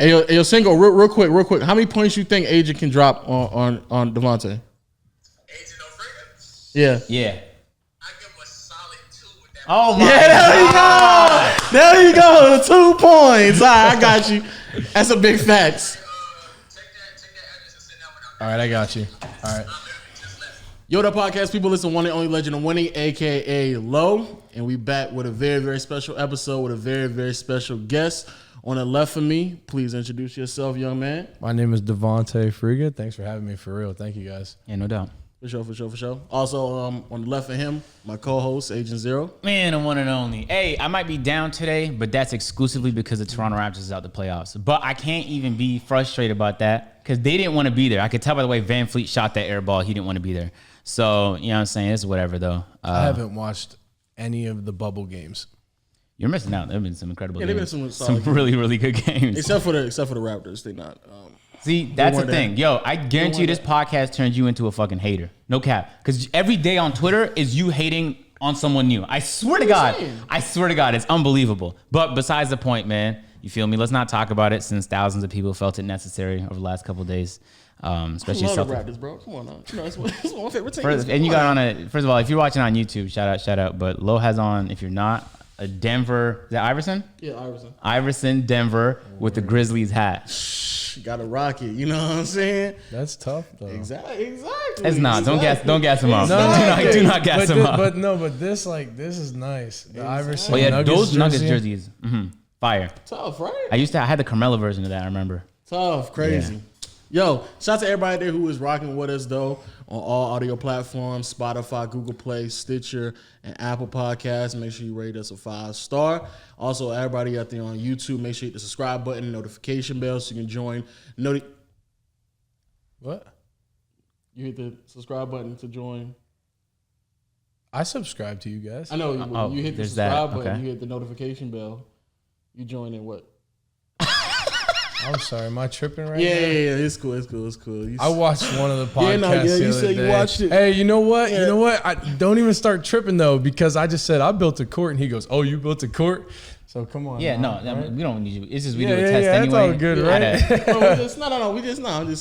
Hey, yo, Single, real quick. How many points you think Agent can drop on Devontae? Agent on Friga? Yeah. Yeah. I give him a solid 2 with that. Oh my Yeah, there you go. 2 points. All right, I got you. That's a big facts. Take that address and send that one out. All right, I got you. All right. I literally just left. Yo, the podcast people listen, one and only legend of winning, aka Low, and we back with a very, very special episode with a very, very special guest. On the left of me, please introduce yourself, young man. My name is Devontae Friga. Thanks for having me, for real. Thank you, guys. Yeah, no doubt. For sure. Also, on the left of him, my co-host, Agent Zero. Man, the one and only. Hey, I might be down today, but that's exclusively because the Toronto Raptors is out the playoffs. But I can't even be frustrated about that because they didn't want to be there. I could tell by the way Van Fleet shot that air ball. He didn't want to be there. So, you know what I'm saying? It's whatever, though. I haven't watched any of the bubble games. You're missing out. There have been some incredible They've been games. some really, really good games. Except for the Raptors, they not. See, that's the weren't thing. Yo, I guarantee you this podcast turns you into a fucking hater. No cap. Because every day on Twitter is you hating on someone new. I swear to God. It's unbelievable. But besides the point, man, you feel me? Let's not talk about it since thousands of people felt it necessary over the last couple of days. Especially I love the Celtics. Raptors, bro. Come on now. You know, it's one of my favorite teams. And you got on a, first of all, if you're watching on YouTube, shout out. But Lo has on, if you're not, a Denver, is that Iverson? Yeah, Iverson. Iverson, Denver, with the Grizzlies hat. You got to rock it. You know what I'm saying? That's tough, though. Exactly. It's not. Don't gas him up. Exactly. Do not gas him up. But this is nice. The Iverson. Oh yeah, Nuggets those Nuggets jersey. jerseys, fire. Tough, right? I had the Carmelo version of that. I remember. Tough, crazy. Yo, shout out to everybody there who is rocking with us, though, on all audio platforms, Spotify, Google Play, Stitcher, and Apple Podcasts. Make sure you rate us a 5-star. Also, everybody out there on YouTube, make sure you hit the subscribe button, notification bell, so you can join. What? You hit the subscribe button to join. I subscribe to you guys. I know. You hit the there's subscribe that. button, Okay. you hit the notification bell. You join in what? I'm sorry. Am I tripping right now? Yeah. It's cool. I watched one of the podcasts the you other said you day. watched it. Hey, you know what? Yeah. You know what? I don't even start tripping, though, because I just said I built a court, and he goes, oh, you built a court? So come on. Yeah, now, no, right? we don't need you. It's just we Yeah, do a yeah, test yeah, anyway. that's all good, right?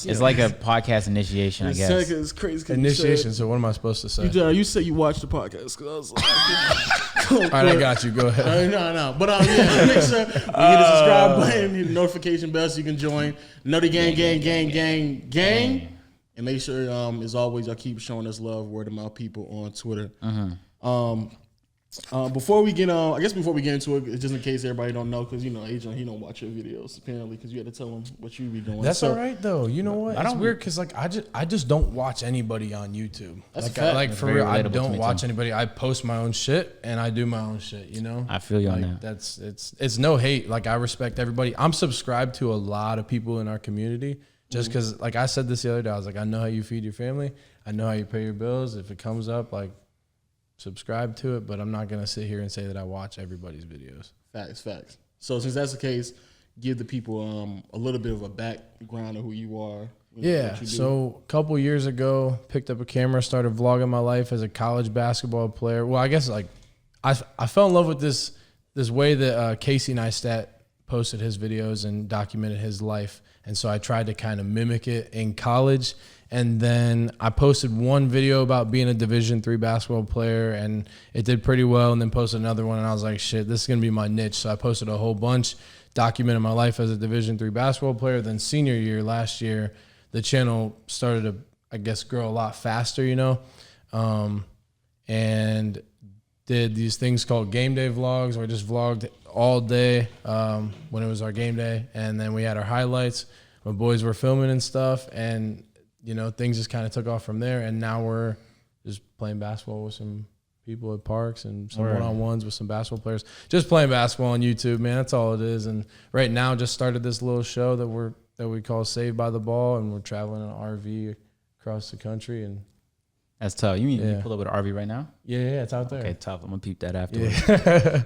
It's like a podcast initiation, I guess. It's crazy. Initiation. So what am I supposed to say? You said you watched the podcast. 'Cause I was like, All right, I got you. Go ahead. No. But make sure you hit the subscribe button, hit the notification bell so you can join. Know the gang. And make sure, as always, y'all keep showing us love, word of mouth people on Twitter. Before we get into it, just in case everybody don't know, because Agent, he don't watch your videos apparently, because you had to tell him what you be doing. That's all right though. You know what? It's weird because I just don't watch anybody on YouTube. For real, I don't watch anybody. I post my own shit and I do my own shit. You know. I feel you on that. It's no hate. Like I respect everybody. I'm subscribed to a lot of people in our community. Just because, like I said this the other day, I was like, I know how you feed your family. I know how you pay your bills. If it comes up, like, subscribe to it. But I'm not going to sit here and say that I watch everybody's videos. Facts. So since that's the case, give the people a little bit of a background of who you are. Yeah. So a couple years ago, picked up a camera, started vlogging my life as a college basketball player. Well, I guess like I fell in love with this way that Casey Neistat posted his videos and documented his life. And so I tried to kind of mimic it in college. And then I posted one video about being a Division III basketball player, and it did pretty well, and then posted another one, and I was like, shit, this is going to be my niche. So I posted a whole bunch, documented my life as a Division III basketball player. Then senior year, last year, the channel started to, I guess, grow a lot faster, and did these things called game day vlogs, where I just vlogged all day when it was our game day, and then we had our highlights. My boys were filming and stuff, and things just kind of took off from there, and now we're just playing basketball with some people at parks and some one-on-ones with some basketball players. Just playing basketball on YouTube, man. That's all it is. And right now, just started this little show that we call Saved by the Ball, and we're traveling in an RV across the country. And that's tough. You pull up with an RV right now? Yeah, it's out there. Okay, tough. I'm gonna peep that afterwards. Yeah.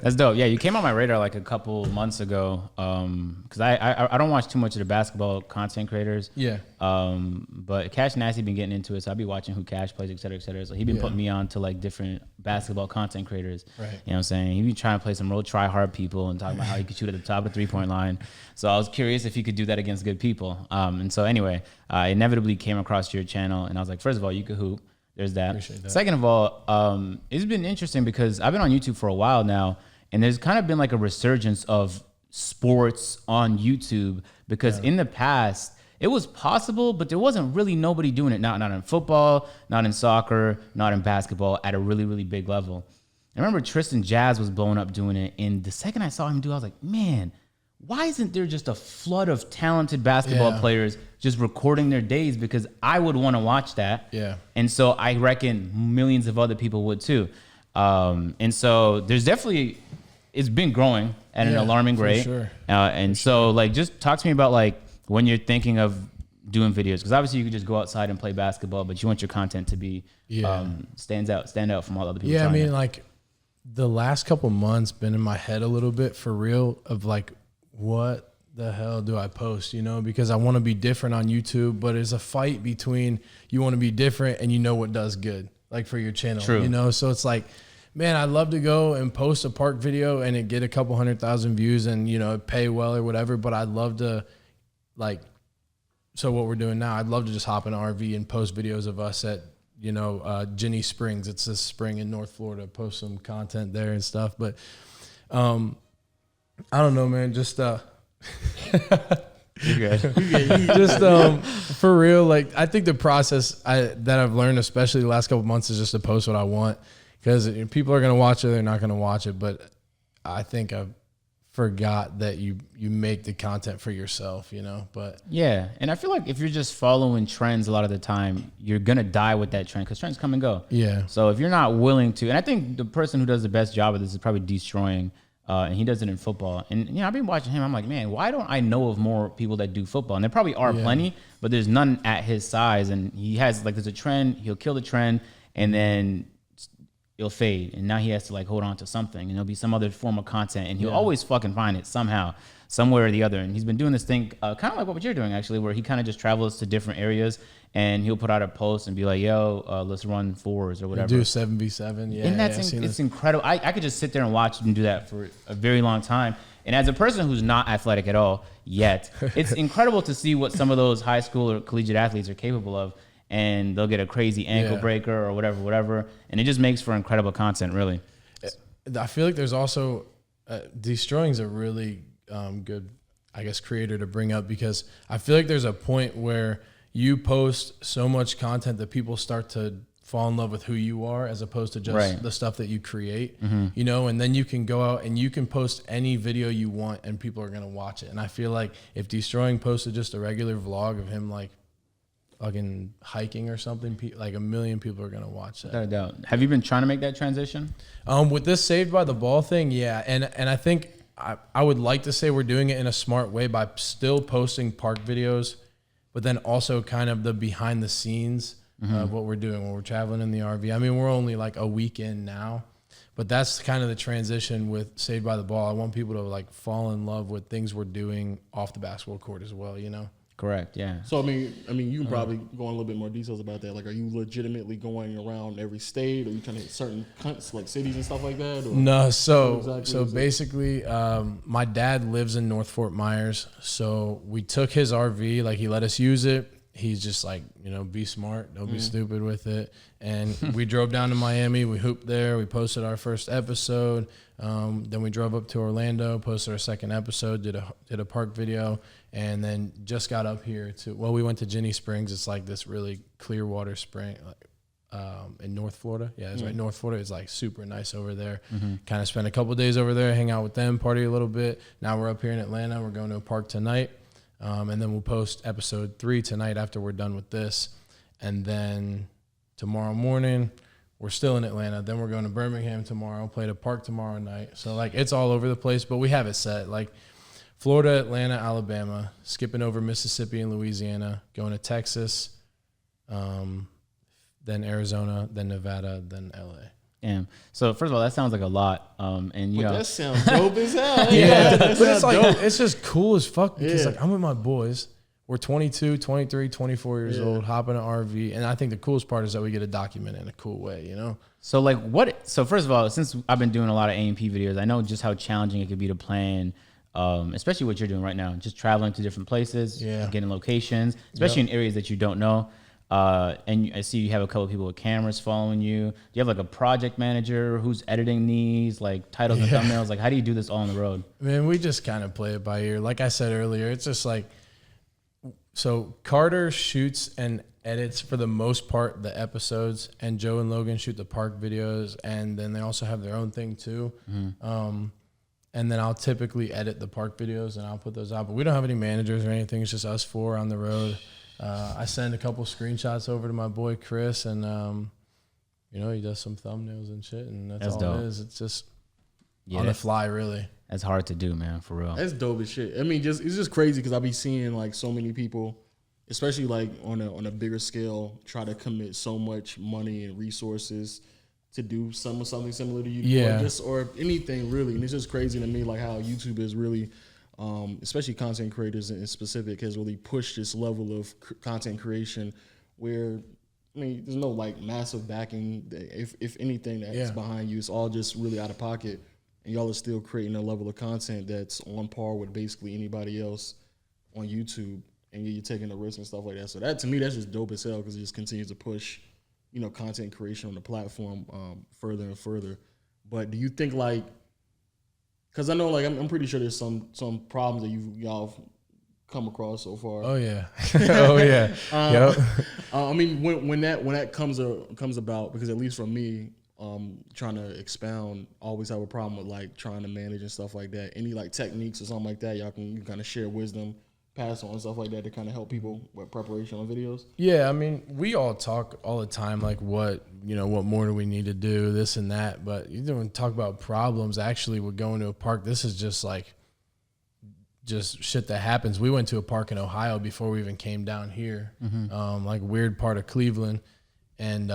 That's dope. Yeah, you came on my radar like a couple months ago. Because I don't watch too much of the basketball content creators. Yeah. But CashNasty been getting into it, so I be watching who Cash plays, et cetera, et cetera. So he been putting me on to like different basketball content creators. Right. You know what I'm saying? He be trying to play some real try hard people and talk about how he could shoot at the top of the 3-point line. So I was curious if he could do that against good people. And so anyway, I inevitably came across your channel and I was like, first of all, you could hoop. There's that. Appreciate that. Second of all, it's been interesting because I've been on YouTube for a while now, and there's kind of been like a resurgence of sports on YouTube because in the past it was possible, but there wasn't really nobody doing it. Not in football, not in soccer, not in basketball at a really, really big level. I remember Tristan Jazz was blowing up doing it, and the second I saw him do it, I was like, man, why isn't there just a flood of talented basketball players just recording their days? Because I would want to watch that. Yeah. And so I reckon millions of other people would too. And so there's definitely, it's been growing at an alarming rate. Sure. And so like, just talk to me about like when you're thinking of doing videos, because obviously you could just go outside and play basketball, but you want your content to be stand out from all other people. Yeah, I mean, it. like the last couple months been in my head a little bit for real of like, what the hell do I post, you know, because I want to be different on YouTube, but it's a fight between you want to be different and you know what does good, like for your channel, you know? So it's like, man, I'd love to go and post a park video and it get a couple 100,000 views and, you know, pay well or whatever, but I'd love to like, so what we're doing now, I'd love to just hop in an RV and post videos of us at, you know, Ginny Springs. It's this spring in North Florida, post some content there and stuff. But, I don't know, man. Just You're good. just for real. Like I think the process that I've learned, especially the last couple of months, is just to post what I want because people are gonna watch it, they're not gonna watch it. But I think I forgot that you make the content for yourself, you know. But yeah, and I feel like if you're just following trends a lot of the time, you're gonna die with that trend because trends come and go. Yeah. So if you're not willing to, and I think the person who does the best job of this is probably Destroying. And he does it in football. And, you know, I've been watching him. I'm like, man, why don't I know of more people that do football? And there probably are plenty, but there's none at his size. And he has, like, there's a trend. He'll kill the trend, and then it'll fade. And now he has to, like, hold on to something. And there'll be some other form of content. And he'll always fucking find it somehow, somewhere or the other. And he's been doing this thing kind of like what you're doing, actually, where he kind of just travels to different areas. And he'll put out a post and be like, yo, let's run fours or whatever. do 7v7. Yeah. And it's incredible. I could just sit there and watch him do that for a very long time. And as a person who's not athletic at all yet, it's incredible to see what some of those high school or collegiate athletes are capable of. And they'll get a crazy ankle breaker or whatever. And it just makes for incredible content, really. I feel like there's also, Destroying's a really good, I guess, creator to bring up because I feel like there's a point where you post so much content that people start to fall in love with who you are as opposed to just the stuff that you create, you know, and then you can go out and you can post any video you want and people are going to watch it. And I feel like if Destroying posted just a regular vlog of him like fucking hiking or something, like 1 million people are going to watch that. Without a doubt. Have you been trying to make that transition? With this Saved by the Ball thing, yeah. And I think I would like to say we're doing it in a smart way by still posting park videos, but then also kind of the behind the scenes of what we're doing when we're traveling in the RV. I mean, we're only like a week in now, but that's kind of the transition with Saved by the Ball. I want people to like fall in love with things we're doing off the basketball court as well, you know? Correct, yeah. So, I mean, you can probably go in a little bit more details about that. Like, are you legitimately going around every state? Or are you trying to hit certain like cities and stuff like that? Or no, so basically, my dad lives in North Fort Myers. So we took his RV, like he let us use it. He's just like, you know, be smart, don't be stupid with it. And we drove down to Miami. We hooped there. We posted our first episode. Then we drove up to Orlando, posted our second episode, did a park video, and then just got up here we went to Ginny Springs. It's like this really clear water spring in North Florida. Yeah, it's right. North Florida is like super nice over there. Kind of spent a couple of days over there, hang out with them, party a little bit. Now we're up here in Atlanta. We're going to a park tonight. And then we'll post episode 3 tonight after we're done with this. And then tomorrow morning, we're still in Atlanta. Then we're going to Birmingham tomorrow, play the park tomorrow night. So, like, it's all over the place, but we have it set. Like, Florida, Atlanta, Alabama, skipping over Mississippi and Louisiana, going to Texas, then Arizona, then Nevada, then L.A. Damn. So first of all, that sounds like a lot. And you know, that sounds dope as hell. Yeah, that but it's sounds like dope. it's just cool as fuck because like I'm with my boys. we're 22, 23, 24 years old, hopping an RV. And I think the coolest part is that we get to document it in a cool way, you know? So like so first of all, since I've been doing a lot of A&P videos, I know just how challenging it could be to plan, especially what you're doing right now, just traveling to different places, getting locations, especially in areas that you don't know. And I see you have a couple of people with cameras following you. Do you have like a project manager who's editing these, like titles and thumbnails? Like, how do you do this all on the road? Man, we just kind of play it by ear. Like I said earlier, it's just like, so Carter shoots and edits for the most part the episodes, and Joe and Logan shoot the park videos, and then they also have their own thing too. And then I'll typically edit the park videos and I'll put those out. But we don't have any managers or anything. It's just us four on the road. I send a couple screenshots over to my boy Chris, and you know, he does some thumbnails and shit, and that's all dope. it is. It's just on the fly, really. That's hard to do, man, for real. That's dope as shit. I mean, it's just crazy because I be seeing like so many people, especially like on a bigger scale, try to commit so much money and resources to do something similar to you, or anything really. And it's just crazy to me, like how YouTube is really, especially content creators in specific, has really pushed this level of content creation where, I mean, there's no like massive backing. If anything that's behind you, it's all just really out of pocket. And y'all are still creating a level of content that's on par with basically anybody else on YouTube, and you're taking the risk and stuff like that. So that, to me, that's just dope as hell because it just continues to push, you know, content creation on the platform further and further. But do you think like, because I know like I'm pretty sure there's some problems that y'all come across so far. Oh yeah, oh yeah. Yep. I mean, when that comes about, because at least for me, trying to expound, always have a problem with like trying to manage and stuff like that. Any like techniques or something like that, you can kind of share wisdom, pass on stuff like that to kind of help people with preparation on videos. Yeah, I mean, we all talk all the time, like what more do we need to do, this and that. But you don't talk about problems. Actually, with going to a park, this is just shit that happens. We went to a park in Ohio before we even came down here, like weird part of Cleveland. And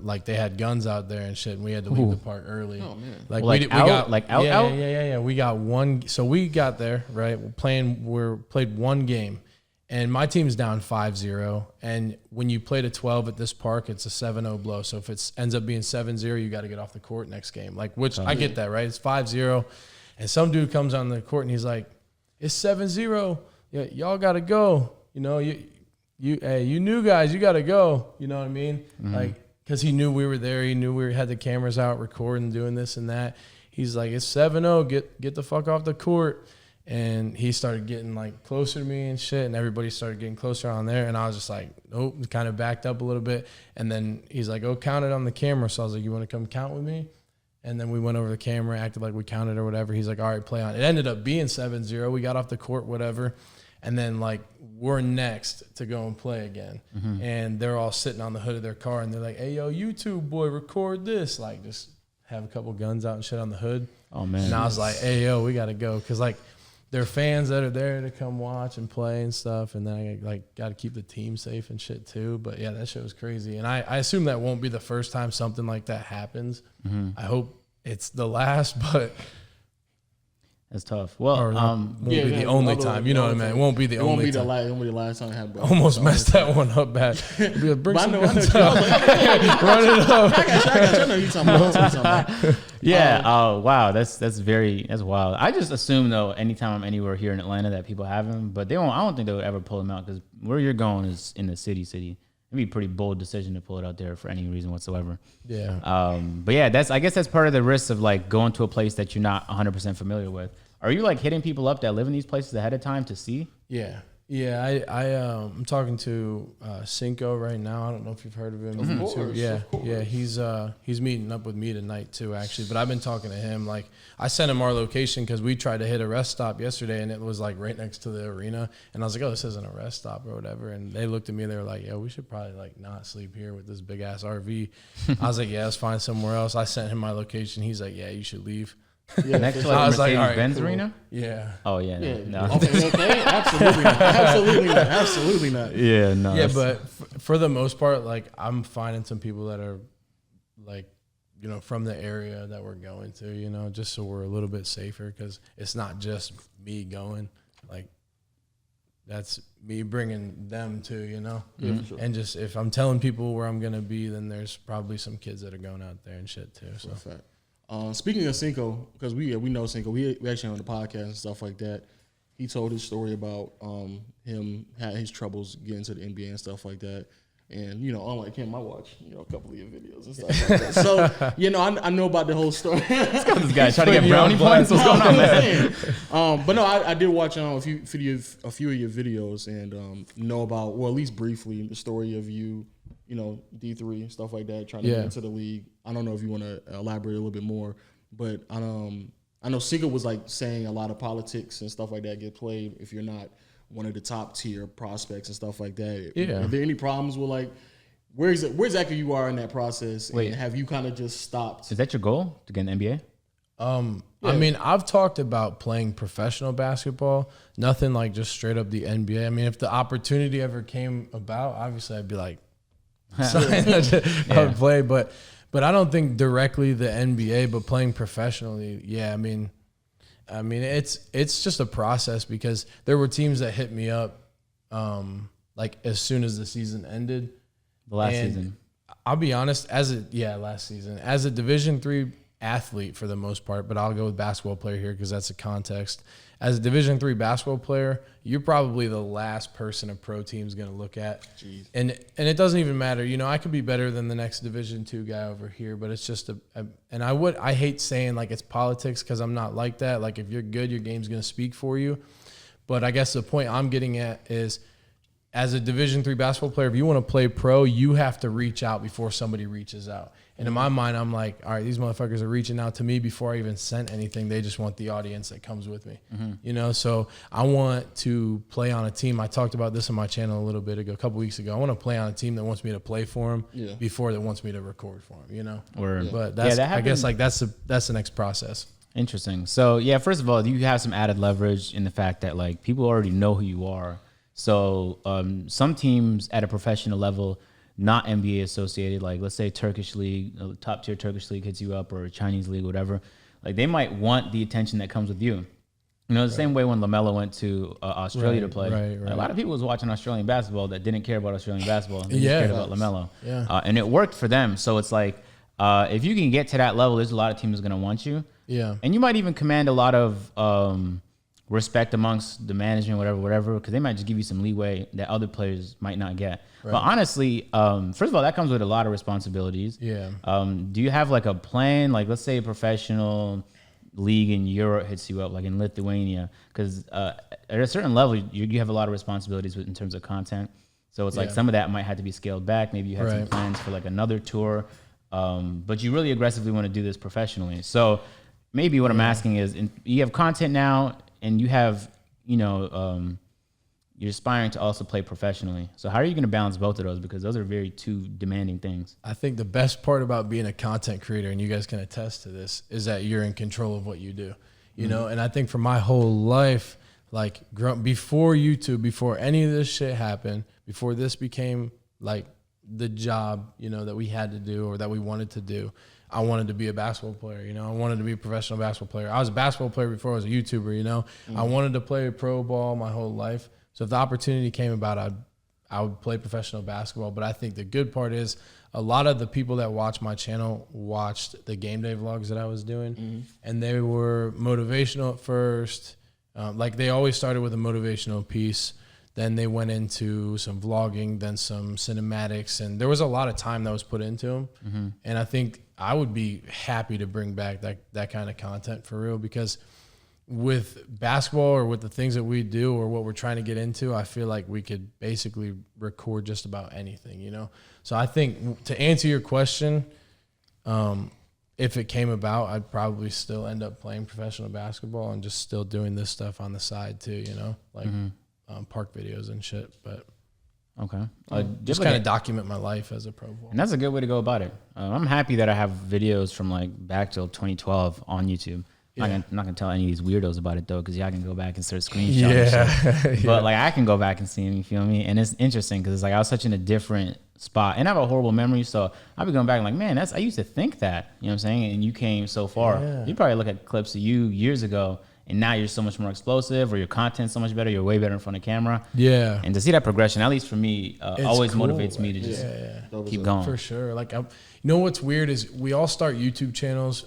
like they had guns out there and shit, and we had to leave the park early. Oh man! Like we got out. We got one. So we got there right. Played one game, and my team's down 5-0. And when you play to 12 at this park, it's a 7-0 blow. So if it ends up being 7-0, you got to get off the court next game. Like I get that, right? It's 5-0, and some dude comes on the court and he's like, "It's 7-0. Yeah, y'all got to go. You know you new guys, you got to go." You know what I mean? Like, because he knew we were there. He knew we had the cameras out recording, doing this and that. He's like, "It's 7-0. Get the fuck off the court." And he started getting like closer to me and shit, and everybody started getting closer on there. And I was just like, nope, kind of backed up a little bit. And then he's like, "Oh, count it on the camera." So I was like, "You want to come count with me?" And then we went over the camera, acted like we counted or whatever. He's like, "All right, play on." It ended up being 7-0. We got off the court, whatever. And then, like, we're next to go and play again. And they're all sitting on the hood of their car, and they're like, "Hey, yo, YouTube boy, record this." Like, just have a couple guns out and shit on the hood. Oh, man. And I was like, "Hey, yo, we got to go." Because, like, there are fans that are there to come watch and play and stuff. And then I, like, got to keep the team safe and shit, too. But, yeah, that shit was crazy. And I assume that won't be the first time something like that happens. I hope it's the last, but... That's tough. Well, won't be the only time. You know what I mean? It won't be the only time. It won't be the last time it happened. Almost messed that one up bad. Bring some guns I know. Run it up. I got you. I know you talking about. yeah. Oh, wow. That's wild. I just assume though, anytime I'm anywhere here in Atlanta that people have them, but they won't. I don't think they would ever pull them out because where you're going is in the city. It'd be a pretty bold decision to pull it out there for any reason whatsoever. Yeah. But yeah, I guess that's part of the risk of like going to a place that you're not 100% familiar with. Are you like hitting people up that live in these places ahead of time to see? Yeah. I'm talking to Cinco right now. I don't know if you've heard of him. Of course. Yeah. He's meeting up with me tonight too, actually. But I've been talking to him. Like, I sent him our location because we tried to hit a rest stop yesterday, and it was like right next to the arena. And I was like, "Oh, this isn't a rest stop or whatever." And they looked at me. They were like, "Yo, we should probably like not sleep here with this big ass RV." I was like, "Yeah, let's find somewhere else." I sent him my location. He's like, "Yeah, you should leave." Yeah, next to like Mercedes-Benz arena? Yeah. Oh, yeah. No. Okay. Absolutely not. Yeah, no. Yeah, but for the most part, like, I'm finding some people that are, like, you know, from the area that we're going to, you know, just so we're a little bit safer because it's not just me going. Like, that's me bringing them to, you know? Yeah, for sure. And just if I'm telling people where I'm going to be, then there's probably some kids that are going out there and shit too. So. For a fact. Speaking of Cinco, because we know Cinco, we actually on the podcast and stuff like that. He told his story about him had his troubles getting to the NBA and stuff like that. And, you know, unlike him, I watch, you know, a couple of your videos and stuff like that. So, you know, I know about the whole story. This guy trying to get brownie points. What's going on, man? But no, I did watch a few of your videos and know about, well, at least briefly, the story of you, you know, D3 and stuff like that, trying to get into the league. I don't know if you want to elaborate a little bit more, but I know Cinco was like saying a lot of politics and stuff like that get played if you're not one of the top tier prospects and stuff like that. Yeah. Are there any problems with like where exactly you are in that process? Wait. And have you kind of just stopped? Is that your goal to get in the NBA? I mean, I've talked about playing professional basketball, nothing like just straight up the NBA. I mean, if the opportunity ever came about, obviously I'd be like, I would play, but I don't think directly the NBA, but playing professionally, yeah, I mean, it's just a process because there were teams that hit me up, like as soon as the season ended. The last season. I'll be honest, last season as a Division III athlete for the most part, but I'll go with basketball player here because that's the context. As a Division III basketball player, you're probably the last person a pro team's going to look at. Jeez. And it doesn't even matter. You know, I could be better than the next Division II guy over here, but it's just I hate saying like it's politics because I'm not like that. Like if you're good, your game's going to speak for you. But I guess the point I'm getting at is as a Division III basketball player, if you want to play pro, you have to reach out before somebody reaches out. And in my mind, I'm like, all right, these motherfuckers are reaching out to me before I even sent anything. They just want the audience that comes with me, you know? So I want to play on a team. I talked about this on my channel a little bit ago, a couple weeks ago. I want to play on a team that wants me to play for them before that wants me to record for them, you know? But that's, I guess like that's the next process. Interesting. So yeah, first of all, you have some added leverage in the fact that like people already know who you are. So some teams at a professional level, not NBA associated, like let's say Turkish league, top tier Turkish league hits you up or Chinese league, whatever. Like they might want the attention that comes with you. You know, the same way when LaMelo went to Australia to play. Right. A lot of people was watching Australian basketball that didn't care about Australian basketball. They just Yeah. cared about LaMelo. Yeah. And it worked for them. So it's like if you can get to that level, there's a lot of teams going to want you. Yeah. And you might even command a lot of respect amongst the management, whatever, because they might just give you some leeway that other players might not get. Right. But honestly, first of all, that comes with a lot of responsibilities. Yeah. Do you have like a plan? Like, let's say a professional league in Europe hits you up, like in Lithuania, because at a certain level, you have a lot of responsibilities in terms of content. So it's like some of that might have to be scaled back. Maybe you had some plans for like another tour, but you really aggressively want to do this professionally. So maybe what I'm asking is, you have content now, and you have, you know, you're aspiring to also play professionally. So how are you going to balance both of those? Because those are very two demanding things. I think the best part about being a content creator, and you guys can attest to this, is that you're in control of what you do. You know, and I think for my whole life, like before YouTube, before any of this shit happened, before this became like the job, you know, that we had to do or that we wanted to do, I wanted to be a basketball player, you know. I wanted to be a professional basketball player. I was a basketball player before I was a YouTuber, you know. I wanted to play pro ball my whole life. So if the opportunity came about, I would play professional basketball. But I think the good part is a lot of the people that watch my channel watched the game day vlogs that I was doing. And they were motivational at first. Like they always started with a motivational piece. Then they went into some vlogging, then some cinematics. And there was a lot of time that was put into them. And I think I would be happy to bring back that kind of content for real, because with basketball or with the things that we do or what we're trying to get into, I feel like we could basically record just about anything, you know? So I think to answer your question, if it came about, I'd probably still end up playing professional basketball and just still doing this stuff on the side too, you know, like park videos and shit. But okay, just kind of document my life as a pro ball. And that's a good way to go about it. I'm happy that I have videos from like back till 2012 on YouTube. I'm not gonna tell any of these weirdos about it though, because y'all can go back and start screenshotting shit. But like I can go back and see them, you feel me? And it's interesting because it's like I was such in a different spot, and I have a horrible memory, so I'll be going back and like, man, I used to think that, you know what I'm saying? And you came so far. You probably look at clips of you years ago, and now you're so much more explosive, or your content's so much better, you're way better in front of camera. Yeah. And to see that progression, at least for me, always cool, motivates me to just keep going. For sure. Like, you know what's weird is we all start YouTube channels.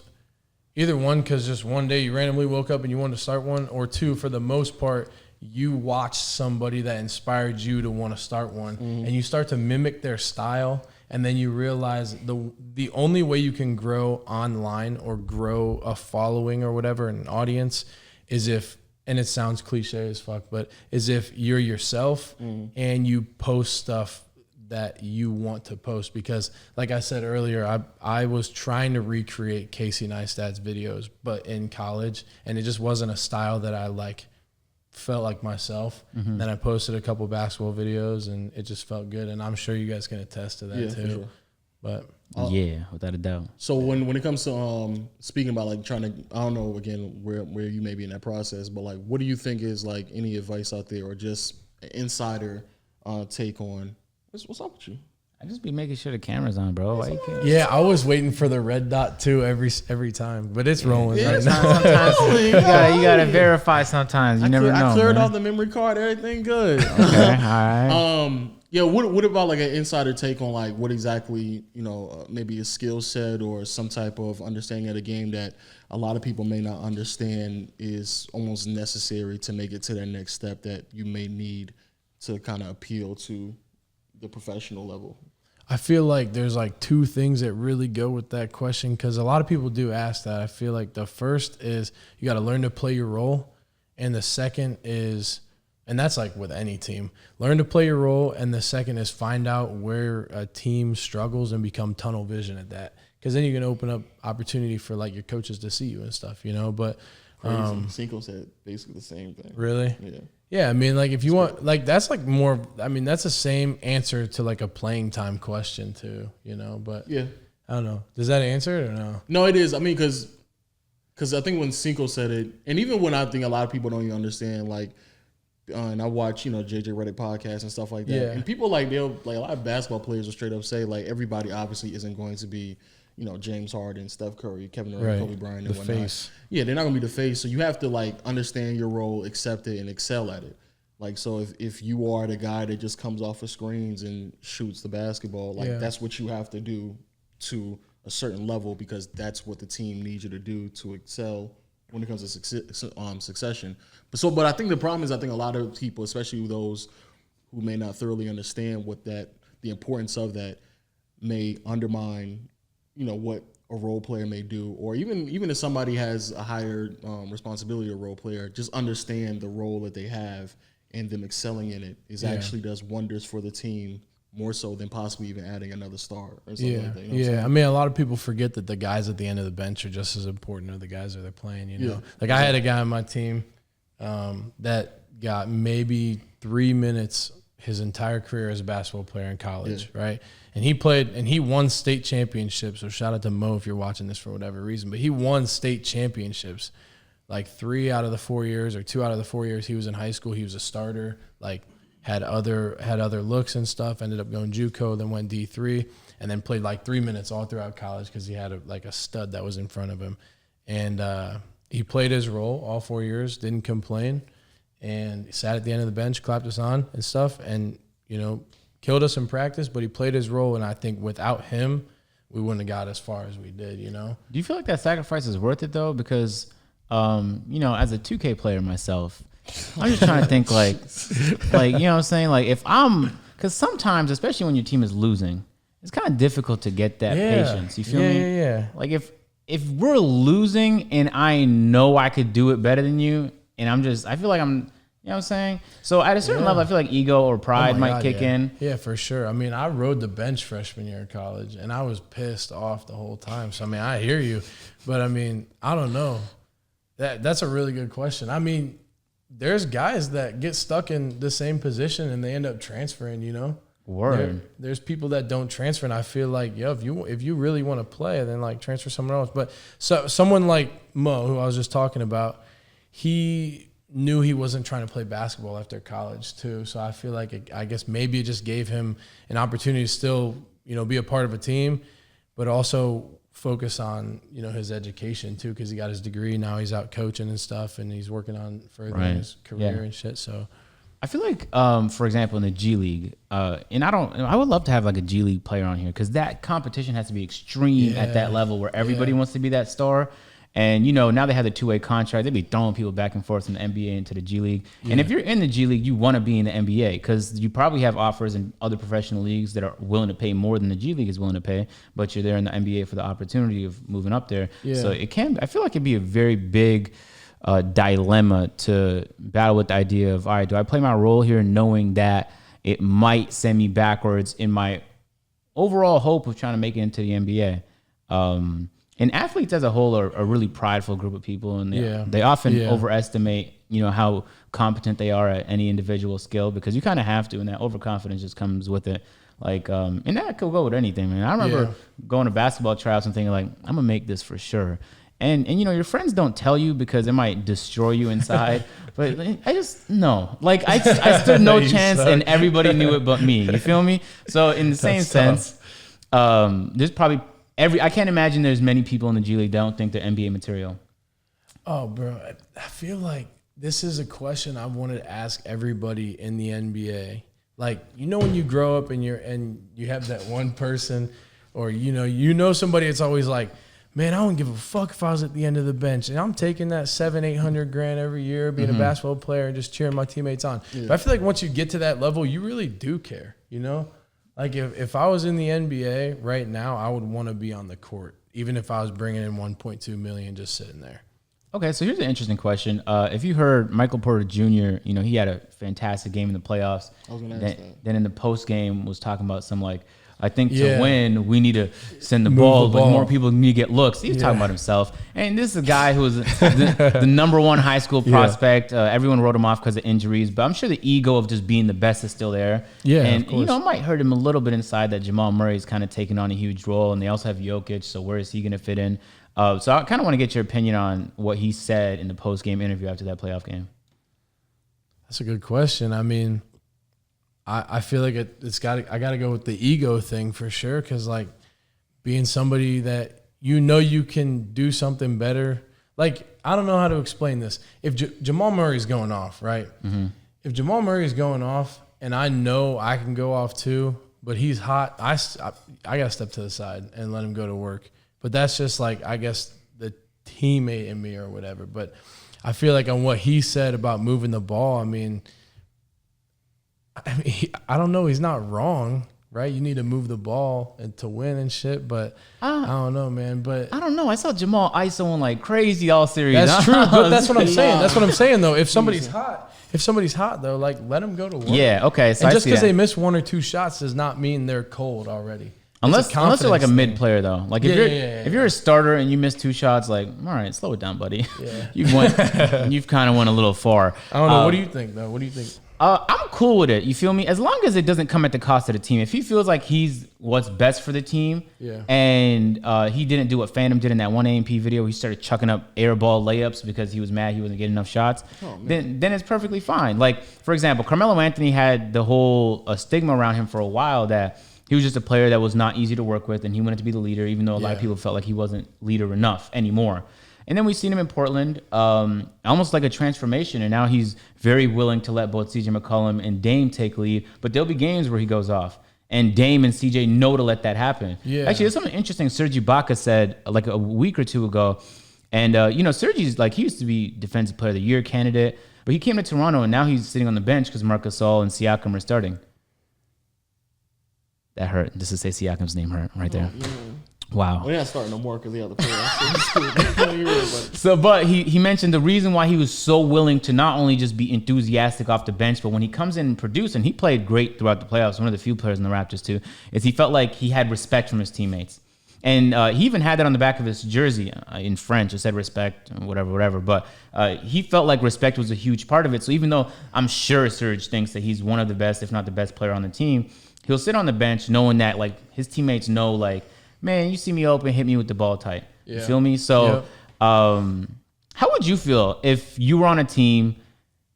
Either one, because just one day you randomly woke up and you wanted to start one, or two, for the most part, you watched somebody that inspired you to want to start one, and you start to mimic their style, and then you realize the only way you can grow online or grow a following or whatever, an audience, is if, and it sounds cliche as fuck, but is if you're yourself and you post stuff that you want to post. Because like I said earlier, I was trying to recreate Casey Neistat's videos, but in college, and it just wasn't a style that I felt like myself. Then I posted a couple basketball videos and it just felt good. And I'm sure you guys can attest to that too. Sure. But yeah, without a doubt. So when it comes to speaking about like trying to, I don't know again where you may be in that process, but like what do you think is like any advice out there or just an insider take on what's up with you? I just be making sure the camera's on, bro. Why you can't? yeah, I was waiting for the red dot too every time, but it's rolling right now. Sometimes you gotta verify. Sometimes you never know. I cleared man. off the memory card. Everything good. Okay, all right. Yeah. What about like an insider take on like what exactly maybe a skill set or some type of understanding of the game that a lot of people may not understand is almost necessary to make it to that next step that you may need to kind of appeal to the professional level? I feel like there's like two things that really go with that question, because a lot of people do ask that. I feel like the first is you got to learn to play your role, and the second is, and that's like with any team, learn to play your role, and the second is find out where a team struggles and become tunnel vision at that, because then you can open up opportunity for like your coaches to see you and stuff, But Cinco said basically the same thing. Really? Yeah. Yeah, I mean, like if you want, like that's like more. I mean, that's the same answer to like a playing time question too, But Yeah. I don't know. Does that answer it or no? No, it is. I mean, because I think when Cinco said it, and even when I think a lot of people don't even understand, like, and I watch JJ Redick podcasts and stuff like that, Yeah. and people they'll a lot of basketball players will straight up say like everybody obviously isn't going to be James Harden, Steph Curry, Kevin Durant, Right. Kobe Bryant, The and whatnot. face. Yeah, they're not gonna be the face. So you have to like understand your role, accept it, and excel at it. Like, so if you are the guy that just comes off of screens and shoots the basketball, like that's what you have to do to a certain level, because that's what the team needs you to do to excel when it comes to succession. But I think the problem is, I think a lot of people, especially those who may not thoroughly understand the importance of that, may undermine what a role player may do, or even if somebody has a higher responsibility, a role player, just understand the role that they have, and them excelling in it actually does wonders for the team, more so than possibly even adding another star or something like that. I mean, a lot of people forget that the guys at the end of the bench are just as important as the guys that they're playing, Like I had a guy on my team that got maybe 3 minutes his entire career as a basketball player in college, right? And he played and he won state championships. So shout out to Mo if you're watching this for whatever reason. But he won state championships like 3 out of the 4 years or 2 out of the 4 years he was in high school. He was a starter, like had other looks and stuff, ended up going JUCO, then went D3, and then played like 3 minutes all throughout college because he had a stud that was in front of him. And he played his role all 4 years, didn't complain, and he sat at the end of the bench, clapped us on and stuff, and, killed us in practice, but he played his role, and I think without him, we wouldn't have got as far as we did, Do you feel like that sacrifice is worth it, though? Because, as a 2K player myself, I'm just trying to think like, you know what I'm saying? Like because sometimes, especially when your team is losing, it's kind of difficult to get that patience. You feel me? Yeah. Like if we're losing and I know I could do it better than you, and I feel like I'm, you know what I'm saying? So at a certain level, I feel like ego or pride might kick in. Yeah, for sure. I mean, I rode the bench freshman year of college, and I was pissed off the whole time. So, I mean, I hear you. But, I mean, I don't know. That's a really good question. I mean, there's guys that get stuck in the same position, and they end up transferring, Word. There's people that don't transfer, and I feel like, if you really want to play, then, like, transfer somewhere else. But someone like Mo, who I was just talking about, he knew he wasn't trying to play basketball after college too. So I feel like I guess maybe it just gave him an opportunity to still, be a part of a team, but also focus on, his education too, because he got his degree. Now he's out coaching and stuff, and he's working on furthering his career and shit. So I feel like, for example, in the G League, and I would love to have like a G League player on here because that competition has to be extreme at that level where everybody wants to be that star. And, now they have the two-way contract. They be throwing people back and forth from the NBA into the G League. Yeah. And if you're in the G League, you want to be in the NBA because you probably have offers in other professional leagues that are willing to pay more than the G League is willing to pay, but you're there in the NBA for the opportunity of moving up there. Yeah. So I feel like it'd be a very big dilemma to battle with the idea of, all right, do I play my role here knowing that it might send me backwards in my overall hope of trying to make it into the NBA? And athletes as a whole are a really prideful group of people, and they often overestimate, how competent they are at any individual skill because you kind of have to, and that overconfidence just comes with it. Like, and that could go with anything, man. I remember going to basketball tryouts and thinking like, I'm gonna make this for sure. And your friends don't tell you because it might destroy you inside. But I just know, like I stood no chance, and everybody knew it but me. You feel me? So in the same sense, there's probably. I can't imagine there's many people in the G League that don't think they're NBA material. Oh, bro, I feel like this is a question I wanted to ask everybody in the NBA. Like, when you grow up and you have that one person, or somebody that's always like, man, I don't give a fuck if I was at the end of the bench, and I'm taking that $700,000-800,000 every year, being a basketball player and just cheering my teammates on. Yeah. But I feel like once you get to that level, you really do care. Like if I was in the NBA right now, I would want to be on the court, even if I was bringing in $1.2 million just sitting there. Okay, so here's an interesting question. If you heard Michael Porter Jr., he had a fantastic game in the playoffs. I was going to ask that. Then in the post game was talking about some like, I think to win, we need to send the ball, but more people need to get looks. He was talking about himself. And this is a guy who was the number one high school prospect. Everyone wrote him off because of injuries, but I'm sure the ego of just being the best is still there. Yeah, and, of course. It might hurt him a little bit inside that Jamal Murray's kind of taking on a huge role, and they also have Jokic, so where is he going to fit in? So I kind of want to get your opinion on what he said in the post-game interview after that playoff game. That's a good question. I mean, I feel like I got to go with the ego thing for sure, because like being somebody that you can do something better. Like, I don't know how to explain this. If Jamal Murray's going off, right? Mm-hmm. If Jamal Murray's going off and I know I can go off too, but he's hot, I got to step to the side and let him go to work. But that's just like, I guess, the teammate in me or whatever. But I feel like on what he said about moving the ball, I mean, I don't know. He's not wrong, right? You need to move the ball and to win and shit. But I don't know, man. But I don't know. I saw Jamal isoing like crazy all series. That's true. But that's what I'm saying. That's what I'm saying, though. If somebody's hot, though, like, let them go to work. Yeah. Okay. So and just because they miss one or two shots does not mean they're cold already. Unless they're like a mid player though, like if you're a starter and you miss two shots, like, all right, slow it down, buddy. Yeah. You've kind of went a little far. I don't know. What do you think though? What do you think? I'm cool with it. You feel me? As long as it doesn't come at the cost of the team. If he feels like he's what's best for the team, and he didn't do what Phantom did in that one AMP video, he started chucking up air ball layups because he was mad he wasn't getting enough shots. Then it's perfectly fine. Like, for example, Carmelo Anthony had the whole stigma around him for a while that he was just a player that was not easy to work with, and he wanted to be the leader, even though a lot of people felt like he wasn't leader enough anymore. And then we've seen him in Portland, almost like a transformation, and now he's very willing to let both CJ McCollum and Dame take lead, but there'll be games where he goes off. And Dame and CJ know to let that happen. Yeah. Actually, there's something interesting Serge Ibaka said like a week or two ago. And, Serge's like, he used to be Defensive Player of the Year candidate, but he came to Toronto, and now he's sitting on the bench because Marc Gasol and Siakam are starting. That hurt. Just to say Siakam's name hurt right there. Wow. We're not starting no more because the other player. So, but he mentioned the reason why he was so willing to not only just be enthusiastic off the bench, but when he comes in and produce, and he played great throughout the playoffs, one of the few players in the Raptors too, is he felt like he had respect from his teammates. And he even had that on the back of his jersey in French. It said respect, whatever. But he felt like respect was a huge part of it. So even though I'm sure Serge thinks that he's one of the best, if not the best player on the team, he'll sit on the bench knowing that like his teammates know like, man, you see me open, hit me with the ball tight. Yeah. You feel me? So how would you feel if you were on a team,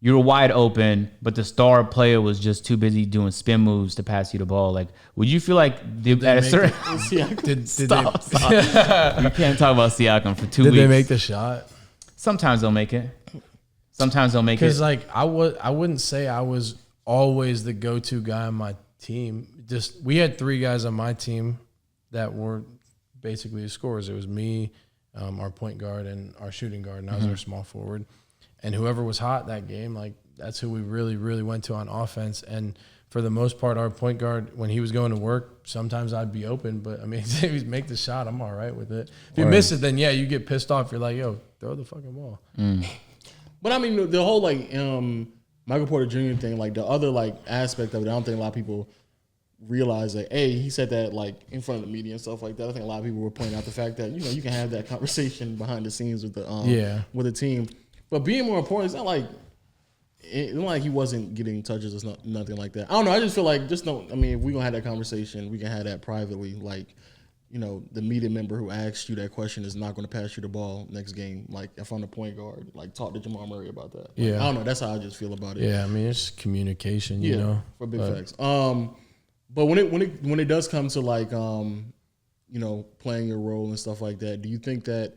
you were wide open, but the star player was just too busy doing spin moves to pass you the ball. Like, would you feel like at a certain stop. You can't talk about Siakam for 2 weeks. Did they make the shot? Sometimes they'll make it. Sometimes they'll make it. Because like I wouldn't say I was always the go-to guy on my team. Just we had 3 guys on my team that were basically the scorers. It was me, our point guard, and our shooting guard, and I was our small forward. And whoever was hot that game, like that's who we really, really went to on offense. And for the most part, our point guard, when he was going to work, sometimes I'd be open. But I mean, if you make the shot, I'm all right with it. If you miss it, then yeah, you get pissed off. You're like, yo, throw the fucking ball. But I mean, the whole like Michael Porter Jr. thing, like the other like aspect of it, I don't think a lot of people realize that. He said that like in front of the media and stuff like that. I think a lot of people were pointing out the fact that you can have that conversation behind the scenes with the with the team. But being more important, it's not like he wasn't getting touches or nothing like that. I don't know. I just feel like if we're gonna have that conversation, we can have that privately. Like, the media member who asked you that question is not going to pass you the ball next game. Like, if I'm the point guard, like talk to Jamal Murray about that. Like, I don't know. That's how I just feel about it. Yeah, I mean it's communication. You know, for big facts. But when it does come to like playing your role and stuff like that, do you think that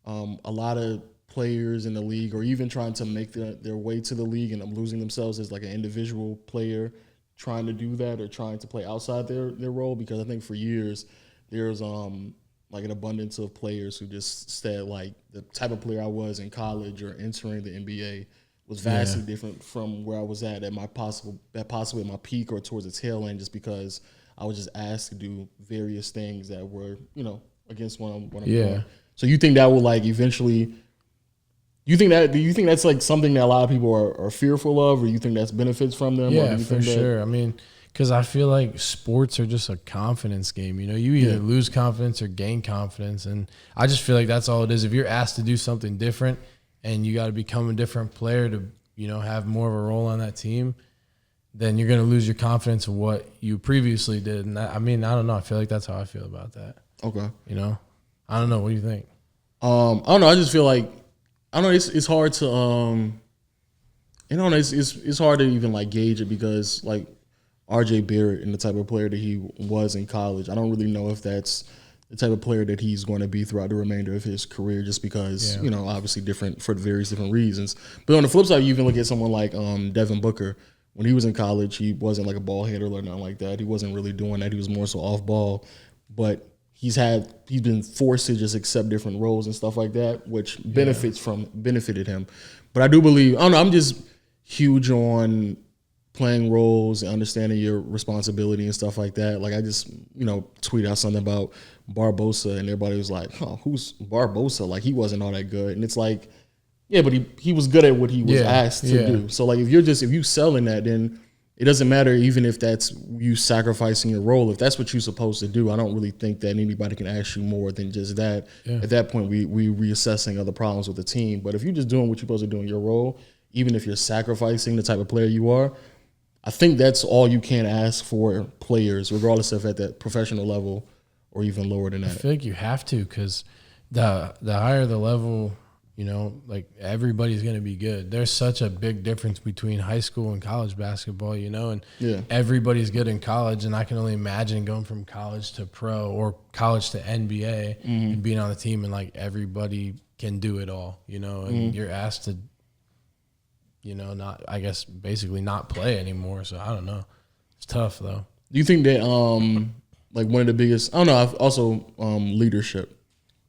a lot of players in the league, or even trying to make their way to the league and losing themselves as like an individual player, trying to do that or trying to play outside their role? Because I think for years there's like an abundance of players who just said like the type of player I was in college or entering the NBA was vastly different from where I was at possibly at my peak or towards the tail end, just because I was just asked to do various things that were against what I'm doing. So you think that will like eventually? Do you think that's like something that a lot of people are fearful of, or you think that's benefits from them? Yeah, for sure. I mean, because I feel like sports are just a confidence game. You either lose confidence or gain confidence, and I just feel like that's all it is. If you're asked to do something different and you got to become a different player to have more of a role on that team, then you're going to lose your confidence of what you previously did. And I don't know. I feel like that's how I feel about that. Okay. I don't know. What do you think? I don't know. I just feel like it's hard to it's hard to even like gauge it, because like RJ Barrett and the type of player that he was in college, I don't really know if that's the type of player that he's going to be throughout the remainder of his career, just because obviously different for various different reasons. But on the flip side, you even look at someone like Devin Booker. When he was in college, he wasn't like a ball handler or nothing like that. He wasn't really doing that. He was more so off ball, but he's been forced to just accept different roles and stuff like that, which benefited him. But I do believe, I'm just huge on playing roles and understanding your responsibility and stuff like that. Like I just, tweeted out something about Barbosa, and everybody was like, "Oh, who's Barbosa?" Like he wasn't all that good. And it's like, yeah, but he was good at what he was asked to do. So like if you selling that, then it doesn't matter even if that's you sacrificing your role. If that's what you're supposed to do, I don't really think that anybody can ask you more than just that. Yeah. At that point, we reassessing other problems with the team. But if you're just doing what you're supposed to do in your role, even if you're sacrificing the type of player you are, I think that's all you can ask for players, regardless of at that professional level or even lower than that. I feel like you have to, because the higher the level, like everybody's going to be good. There's such a big difference between high school and college basketball, and everybody's good in college. And I can only imagine going from college to pro or college to NBA and being on the team, and like everybody can do it all, and you're asked to, basically not play anymore. So I don't know. It's tough though. Do you think that like one of the biggest, I don't know, I've also leadership,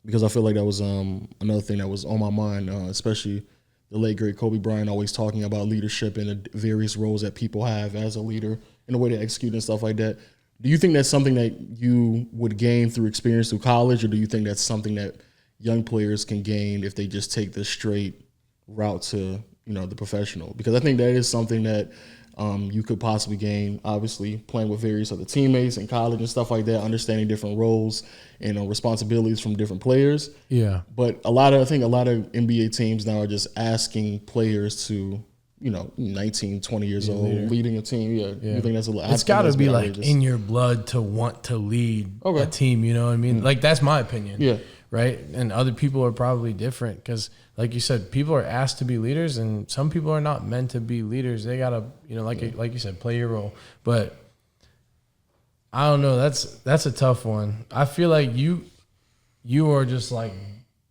because I feel like that was another thing that was on my mind, especially the late great Kobe Bryant always talking about leadership and the various roles that people have as a leader and the way they execute and stuff like that. Do you think that's something that you would gain through experience through college, or do you think that's something that young players can gain if they just take the straight route to the professional? Because I think that is something that you could possibly gain, obviously, playing with various other teammates in college and stuff like that, understanding different roles and responsibilities from different players. Yeah. But I think a lot of NBA teams now are just asking players to, 19, 20 years old, leading a team. Yeah. You think that's a lot? It's got to be like in your blood to want to lead a team, you know what I mean? Like, that's my opinion. Yeah. right? And other people are probably different because, like you said, people are asked to be leaders, and some people are not meant to be leaders. They gotta, like you said, play your role. But I don't know. That's a tough one. I feel like you are just like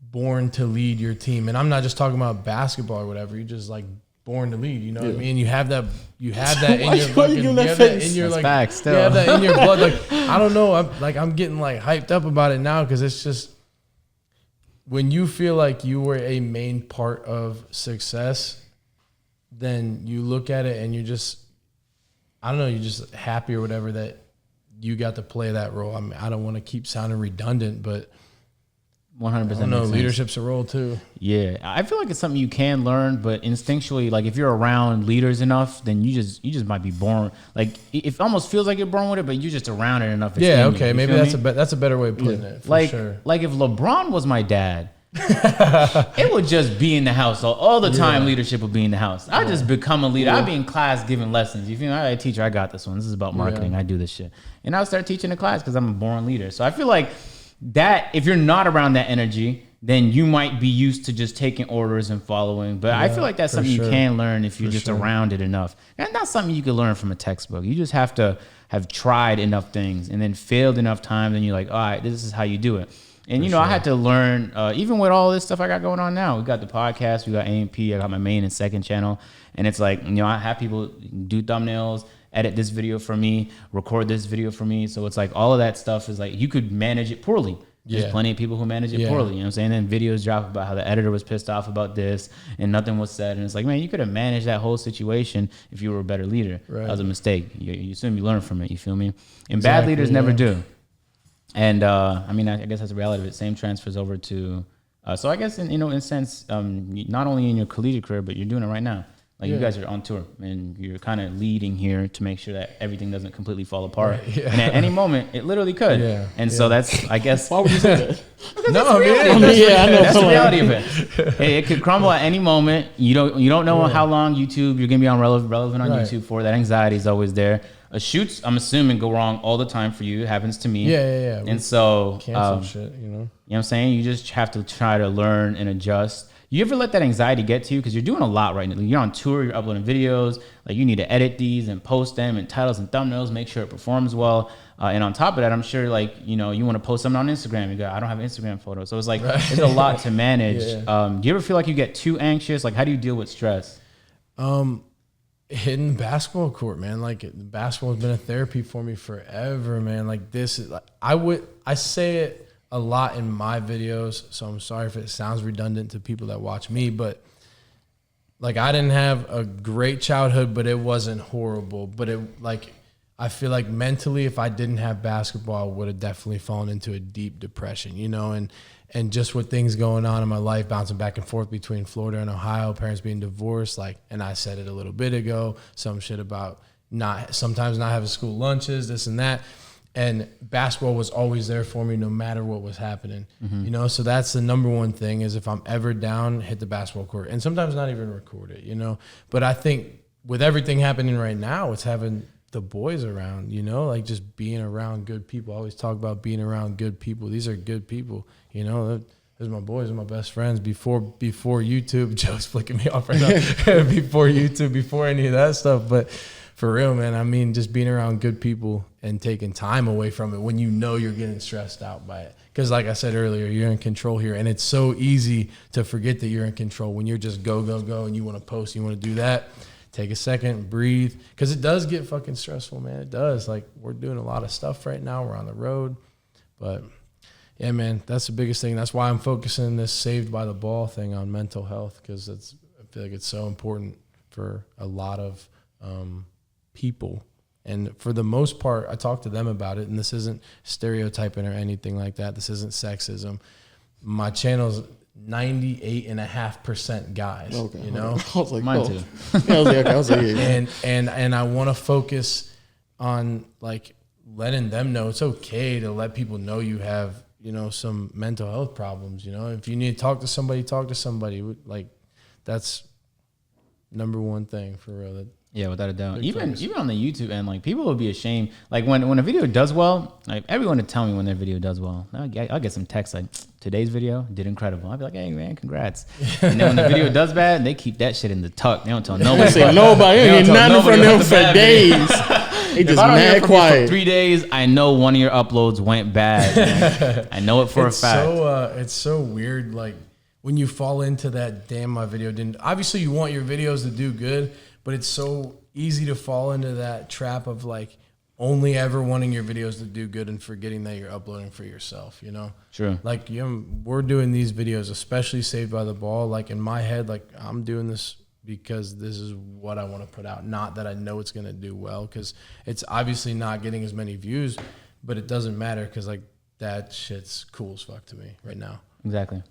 born to lead your team, and I'm not just talking about basketball or whatever. You're just like born to lead. You know what I mean? You have that in your fucking. You have that in your like. Facts, still. You have that in your blood. Like I don't know. I'm getting like hyped up about it now because it's just when you feel like you were a main part of success, then you look at it and you're just, I don't know, you're just happy or whatever that you got to play that role. I mean, I don't want to keep sounding redundant, but 100%. I don't know, leadership's a role too. Yeah, I feel like it's something you can learn, but instinctually, like if you're around leaders enough, then you just might be born. Like it almost feels like you're born with it, but you're just around it enough. Yeah, okay, maybe that's a better way of putting it. For sure. Like if LeBron was my dad, it would just be in the house all the time. Leadership would be in the house. I just become a leader. I'd be in class giving lessons. You feel me? All right, teacher, I got this one. This is about marketing. I do this shit, and I'll start teaching the class because I'm a born leader. So I feel like that if you're not around that energy, then you might be used to just taking orders and following. But I feel like that's something you can learn if you're just around it enough. And that's something you can learn from a textbook. You just have to have tried enough things and then failed enough times, and you're like, all right, this is how you do it. And, I had to learn, even with all this stuff I got going on now. We got the podcast, we got AMP, I got my main and second channel. And it's like, I have people do thumbnails, edit this video for me, record this video for me. So it's like all of that stuff is like, you could manage it poorly. There's plenty of people who manage it poorly. You know what I'm saying? And then videos drop about how the editor was pissed off about this and nothing was said. And it's like, man, you could have managed that whole situation if you were a better leader. Right. That was a mistake. You assume you learn from it. You feel me? And bad leaders never do. And I guess that's the reality of it. Same transfers over to. So I guess in a sense, not only in your collegiate career, but you're doing it right now. Like you guys are on tour and you're kind of leading here to make sure that everything doesn't completely fall apart. Right, And at any moment, it literally could. So that's, I guess. Why would you say that? No, I know. That's the reality of it. It could crumble at any moment. You don't know how long you're gonna be on relevant on YouTube for. That anxiety is always there. Shoots, I'm assuming, go wrong all the time for you. It happens to me. Yeah. And so, cancel shit, You know what I'm saying? You just have to try to learn and adjust. You ever let that anxiety get to you? Because you're doing a lot right now. You're on tour, you're uploading videos. Like you need to edit these and post them and titles and thumbnails, make sure it performs well. And on top of that, I'm sure you want to post something on Instagram. You go, I don't have an Instagram photo. So it's like, it's a lot to manage. Do you ever feel like you get too anxious? Like how do you deal with stress? Hitting the basketball court, man. Like basketball has been a therapy for me forever, man. Like this is like, I say it a lot in my videos, so I'm sorry if it sounds redundant to people that watch me, but like I didn't have a great childhood, but it wasn't horrible. But I feel like mentally, if I didn't have basketball, I would have definitely fallen into a deep depression, and just with things going on in my life, bouncing back and forth between Florida and Ohio, parents being divorced, and I said it a little bit ago, some shit about sometimes not having school lunches, this and that. And basketball was always there for me no matter what was happening, So that's the number one thing is if I'm ever down, hit the basketball court. And sometimes not even record it, But I think with everything happening right now, it's having the boys around, like just being around good people. I always talk about being around good people. These are good people, There's my boys and my best friends before YouTube. Joe's flicking me off right now. Before YouTube, before any of that stuff. But for real, man, just being around good people and taking time away from it when you're getting stressed out by it. Because like I said earlier, you're in control here. And it's so easy to forget that you're in control when you're just go, and you want to post, you want to do that. Take a second, breathe. Because it does get fucking stressful, man. It does. Like, we're doing a lot of stuff right now. We're on the road. But, yeah, man, that's the biggest thing. That's why I'm focusing this Saved by the Ball thing on mental health. Because I feel like it's so important for a lot of people. And for the most part, I talk to them about it. And this isn't stereotyping or anything like that. This isn't sexism. My channel's 98.5% guys. Okay, I was like, mine too. I was like, yeah. And I want to focus on like letting them know it's okay to let people know you have some mental health problems. If you need to talk to somebody. Like that's number one thing for real. Yeah, without a doubt. Even on the YouTube end, like people would be ashamed. Like when a video does well, like everyone would tell me when their video does well. I'll get some text like, today's video did incredible. I'll be like, hey man, congrats. And then when the video does bad, they keep that shit in the tuck. They don't tell nobody. Say nobody. You ain't nothing from them for days. They just mad quiet. For 3 days, I know one of your uploads went bad. Man. I know it for a fact. It's so weird. Like when you fall into that, damn, my video didn't. Obviously, you want your videos to do good, but it's so easy to fall into that trap of like only ever wanting your videos to do good and forgetting that you're uploading for yourself, you know? True. Like we're doing these videos, especially Saved by the Ball. Like in my head, like I'm doing this because this is what I want to put out. Not that I know it's going to do well, because it's obviously not getting as many views, but it doesn't matter because like that shit's cool as fuck to me right now. Exactly.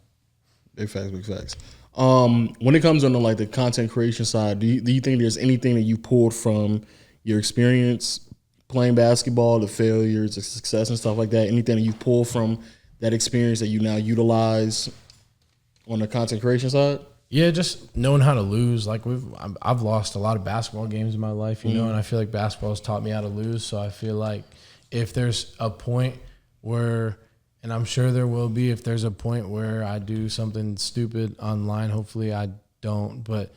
Big facts, big facts. When it comes on to like the content creation side, do you think there's anything that you pulled from your experience playing basketball, the failures, the success and stuff like that? Anything that you pull from that experience that you now utilize on the content creation side? Yeah, just knowing how to lose. Like I've lost a lot of basketball games in my life, you know, and I feel like basketball has taught me how to lose. So I feel like if there's a point where, and I'm sure there will be, if there's a point where I do something stupid online, hopefully I don't, but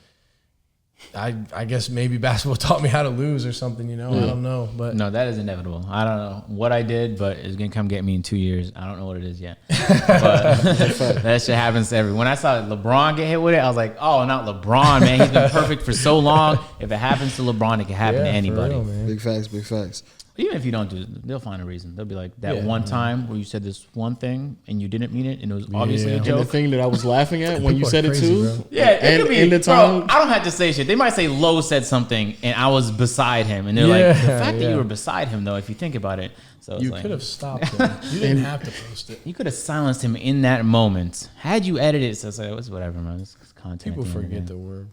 I guess maybe basketball taught me how to lose or something, you know. I don't know, but no, that is inevitable. I don't know what I did, but it's gonna come get me in 2 years. I don't know what it is yet, but that shit happens to everyone. When I saw LeBron get hit with it, I was like, oh, not LeBron, man. He's been perfect for so long. If it happens to LeBron, it can happen to anybody. For real, man. Big facts, big facts. Even if you don't do it, they'll find a reason. They'll be like, that one time where you said this one thing and you didn't mean it and it was obviously a And the joke. thing that I was laughing at when you People are said crazy, it too. bro. Yeah, it could be. In the time, Bro, I don't have to say shit. They might say Lowe said something and I was beside him. And they're like, the fact that you were beside him, though, if you think about it. So You like, could have stopped him. You didn't have to post it. you could have silenced him in that moment. Had you edited it, so it's like, it's whatever, man. It's content. People at the end of forget the day. the word.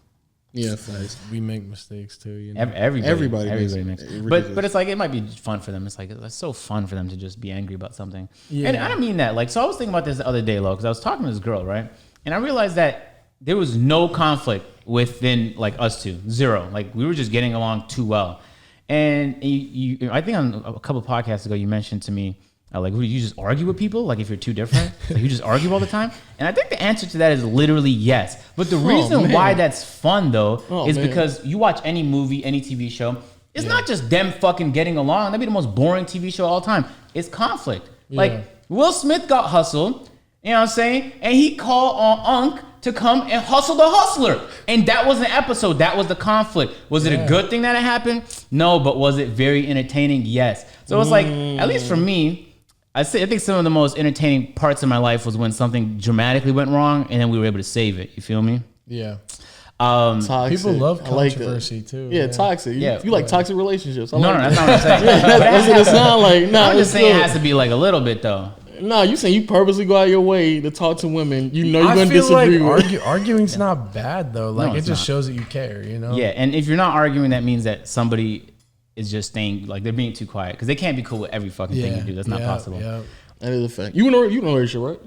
yeah, facts. We make mistakes too, you know. Everybody makes makes it. but it's like it might be fun for them. It's like it's so fun for them to just be angry about something. Yeah. And I don't mean that. Like, so I was thinking about this the other day, Lo, because I was talking to this girl, right? And I realized that there was no conflict within like us two, zero. Like we were just getting along too well. And I think on a couple of podcasts ago, you mentioned to me, like, would you just argue with people? Like, if you're too different, like, you just argue all the time? And I think the answer to that is literally yes. But the reason man. why that's fun, though, is man. because you watch any movie, any TV show, it's not just them fucking getting along. That'd be the most boring TV show of all time. It's conflict. Like, Will Smith got hustled, you know what I'm saying? And he called on Unc to come and hustle the hustler. And that was an episode. That was the conflict. Was it a good thing that it happened? No, but was it very entertaining? Yes. So it's like, at least for me, I think some of the most entertaining parts of my life was when something dramatically went wrong and then we were able to save it. You feel me? Yeah. Toxic. People love I like that. controversy too. Yeah, toxic. You like toxic relationships. I No, like that's not what I'm saying. That's what it sounds like. Nah, I'm just it's saying it good. has to be like a little bit, though. Nah, you saying you purposely go out your way to talk to women you know you're I going to feel disagree like with. arguing's not bad though. Like No, it it's just not. shows that you care, you know? Yeah, and if you're not arguing, that means that somebody is just staying, like, they're being too quiet. Because they can't be cool with every fucking thing you do. That's not possible. Yeah. That is a fact. You in a relationship, right?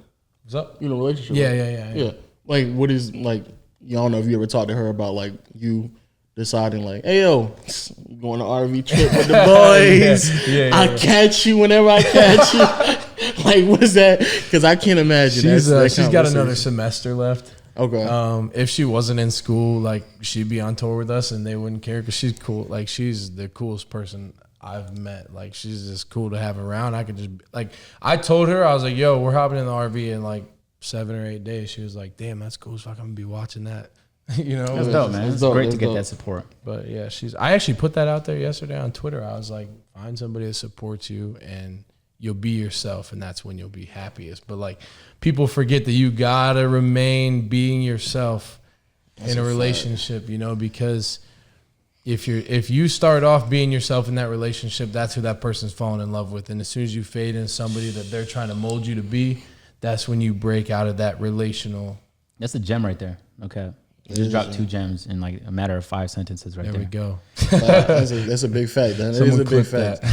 What's up? You in a relationship? Yeah, right? yeah. Like, what is, like, you don't know if you ever talked to her about, like, you deciding, like, hey, yo, going on an RV trip with the boys. I catch you whenever I catch you. Like, what is that? Because I can't imagine. She's that got another conversation. semester left. Okay. If she wasn't in school, like she'd be on tour with us and they wouldn't care because she's cool. Like she's the coolest person I've met. Like she's just cool to have around. I could just like I told her, I was like, yo, we're hopping in the RV in like 7 or 8 days. She was like, damn, that's cool. So I'm gonna be watching that. You know, That's dope, man. It's dope, great that's to get dope. that support. But yeah, I actually put that out there yesterday on Twitter. I was like, find somebody that supports you and you'll be yourself, and that's when you'll be happiest. But like people forget that you gotta remain being yourself in a relationship, you know, because if you start off being yourself in that relationship, that's who that person's falling in love with. And as soon as you fade in somebody that they're trying to mold you to be, that's when you break out of that relational. That's a gem right there. Okay. You just dropped 2 gems in like a matter of 5 sentences right There there. we go. That's a big fact. That is a big fact.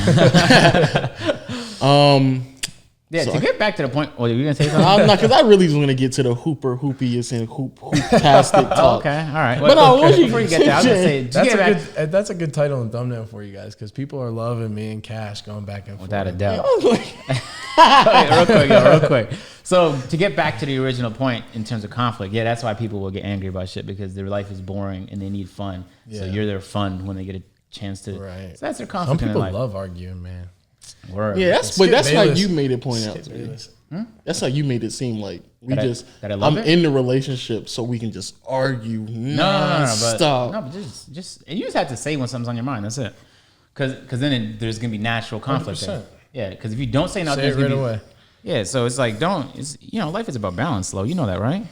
Yeah, So to get back to the point, were you gonna say something? I'm not, because I really just want to get to the hoopiest and hoop-tastic talk. Okay, all right. But no, once you before you get there, I was gonna say, That's a good title and thumbnail for you guys because people are loving me and Cash going back and forth. without a doubt. I was like, real quick. So to get back to the original point in terms of conflict, yeah, that's why people will get angry about shit because their life is boring and they need fun. So Yeah. you're their fun when they get a chance to. Right. So that's their Some conflict in people life. love arguing, man. Word. yeah, that's Skip how Bayless. you made it point out to Skip me. Bayless. That's how you made it seem like we That I- just. that I love I'm it? in the relationship, so we can just argue No, stop. but just and you just have to say when something's on your mind. That's it. Because then there's gonna be natural conflict. There. 100%. Yeah, because if you don't say nothing, Say it there's right gonna be, away. Yeah, so it's like life is about balance, Slow. You know that, right?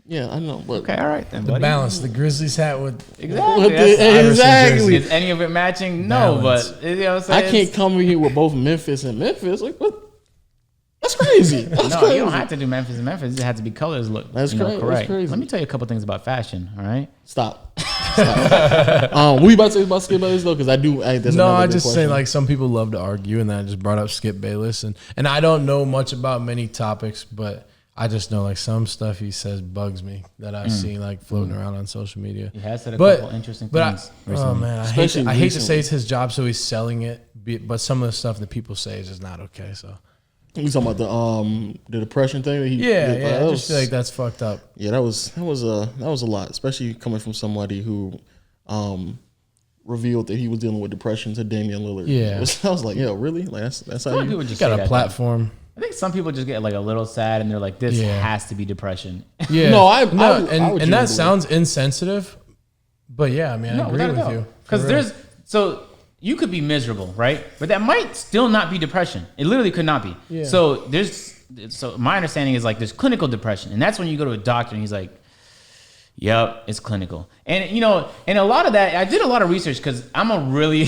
Yeah, I know, but Okay, all right then, The buddy. balance, the Grizzlies hat with Exactly. What That's- the- exactly. Is any of it matching? No, Balance. but you know what I'm I saying? can't come in here with both Memphis and Memphis. Like what? That's crazy. That's No, crazy. you don't have to do Memphis and Memphis. It has to be colors look. That's correct. crazy. That's crazy. Let me tell you a couple things about fashion. All right. Stop. We about to say about Skip Bayless though, because I do. That's No, another I good just say question. like some people love to argue, and then I just brought up Skip Bayless, and I don't know much about many topics, but I just know like some stuff he says bugs me that I've seen like floating around on social media. He has said a But- couple interesting But things. oh recently. man, Especially I hate to recently. say it's his job, so he's selling it. But some of the stuff that people say is just not okay. So We talking about the depression thing that he. yeah, that I was- just feel like that's fucked up. Yeah, that was a lot, especially coming from somebody who revealed that he was dealing with depression to Damian Lillard. Yeah. I was like, yo, really? Like that's how Some you. people You just got say a that, platform. though. I think some people just get like a little sad and they're like, "This Yeah. has to be depression." Yeah, No, I and would that genuinely- sounds insensitive, but yeah, I mean, I agree with you. Because For real. there's so you could be miserable, right? But that might still not be depression. It literally could not be. Yeah. So my understanding is like there's clinical depression, and that's when you go to a doctor and he's like, "Yep, it's clinical." And and a lot of that, I did a lot of research because I'm a really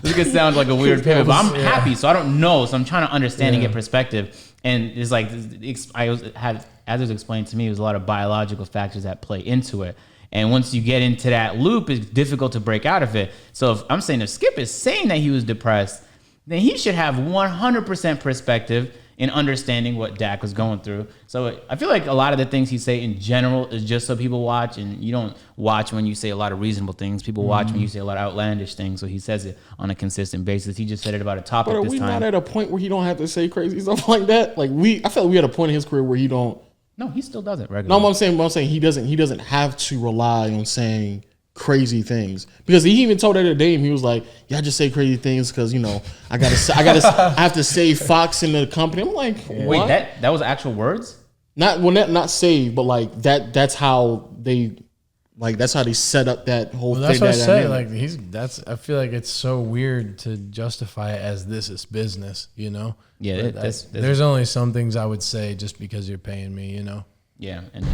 this could sound like a weird pivot, but I'm happy, so I don't know, so I'm trying to understand and get perspective. And it's like as it was explained to me, there's a lot of biological factors that play into it. And once you get into that loop, it's difficult to break out of it. So if Skip is saying that he was depressed, then he should have 100% perspective in understanding what Dak was going through. So I feel like a lot of the things he say in general is just so people watch, and you don't watch when you say a lot of reasonable things. People watch when you say a lot of outlandish things. So he says it on a consistent basis. He just said it about a topic But are this we time. not at a point where he don't have to say crazy stuff like that? Like I feel like we had a point in his career where he don't. No, he still does it regularly. No, I'm saying he doesn't have to rely on saying crazy things, because he even told that to Dame. He was like, "Yeah, I just say crazy things because I have to save Fox in the company." I'm like, Wait, what? that was actual words? not save, but like that's how they set up that whole Well, thing. that's what I that say. dynamic. Like I feel like it's so weird to justify it as this is business, you know? Yeah, But there's only some things I would say just because you're paying me, you know? Yeah, and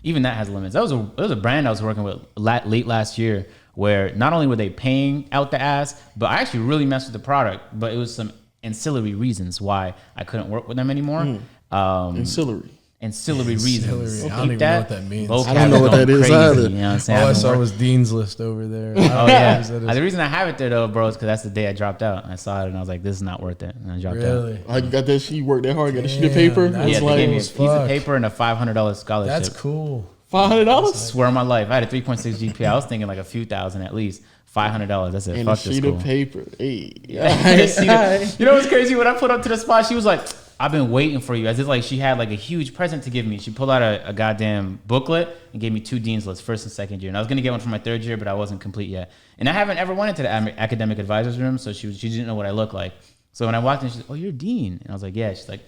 even that has limits. That was a brand I was working with late last year, where not only were they paying out the ass, but I actually really messed with the product. But it was some ancillary reasons why I couldn't work with them anymore. Ancillary. Ancillary reasons. I don't even know what that means. Vocab I don't know what going that is crazy, either. You know what I'm saying? All I I've been saw working- was Dean's List over there. Oh yeah. That The reason I have it there though, bro, is because that's the day I dropped out. I saw it and I was like, "This is not worth it," and I dropped out. Really? I got that. She worked that hard. Got a sheet of Damn, paper. that's It's Yeah, they gave me a like piece of fuck. paper and a $500 scholarship. That's cool. $500 Swear on my life, I had a 3.6 GPA. I was thinking like a few thousand at least. $500. That's it. and a Fuck this sheet school. of paper. Hey, You know what's crazy? When I put up to the spot, she was like, "I've been waiting for you." As if like she had like a huge present to give me. She pulled out a goddamn booklet and gave me 2 dean's lists, first and second year. And I was gonna get one for my 3rd year, but I wasn't complete yet. And I haven't ever went into the academic advisor's room, so she didn't know what I looked like. So when I walked in, she's like, "Oh, you're dean," and I was like, "Yeah." She's like,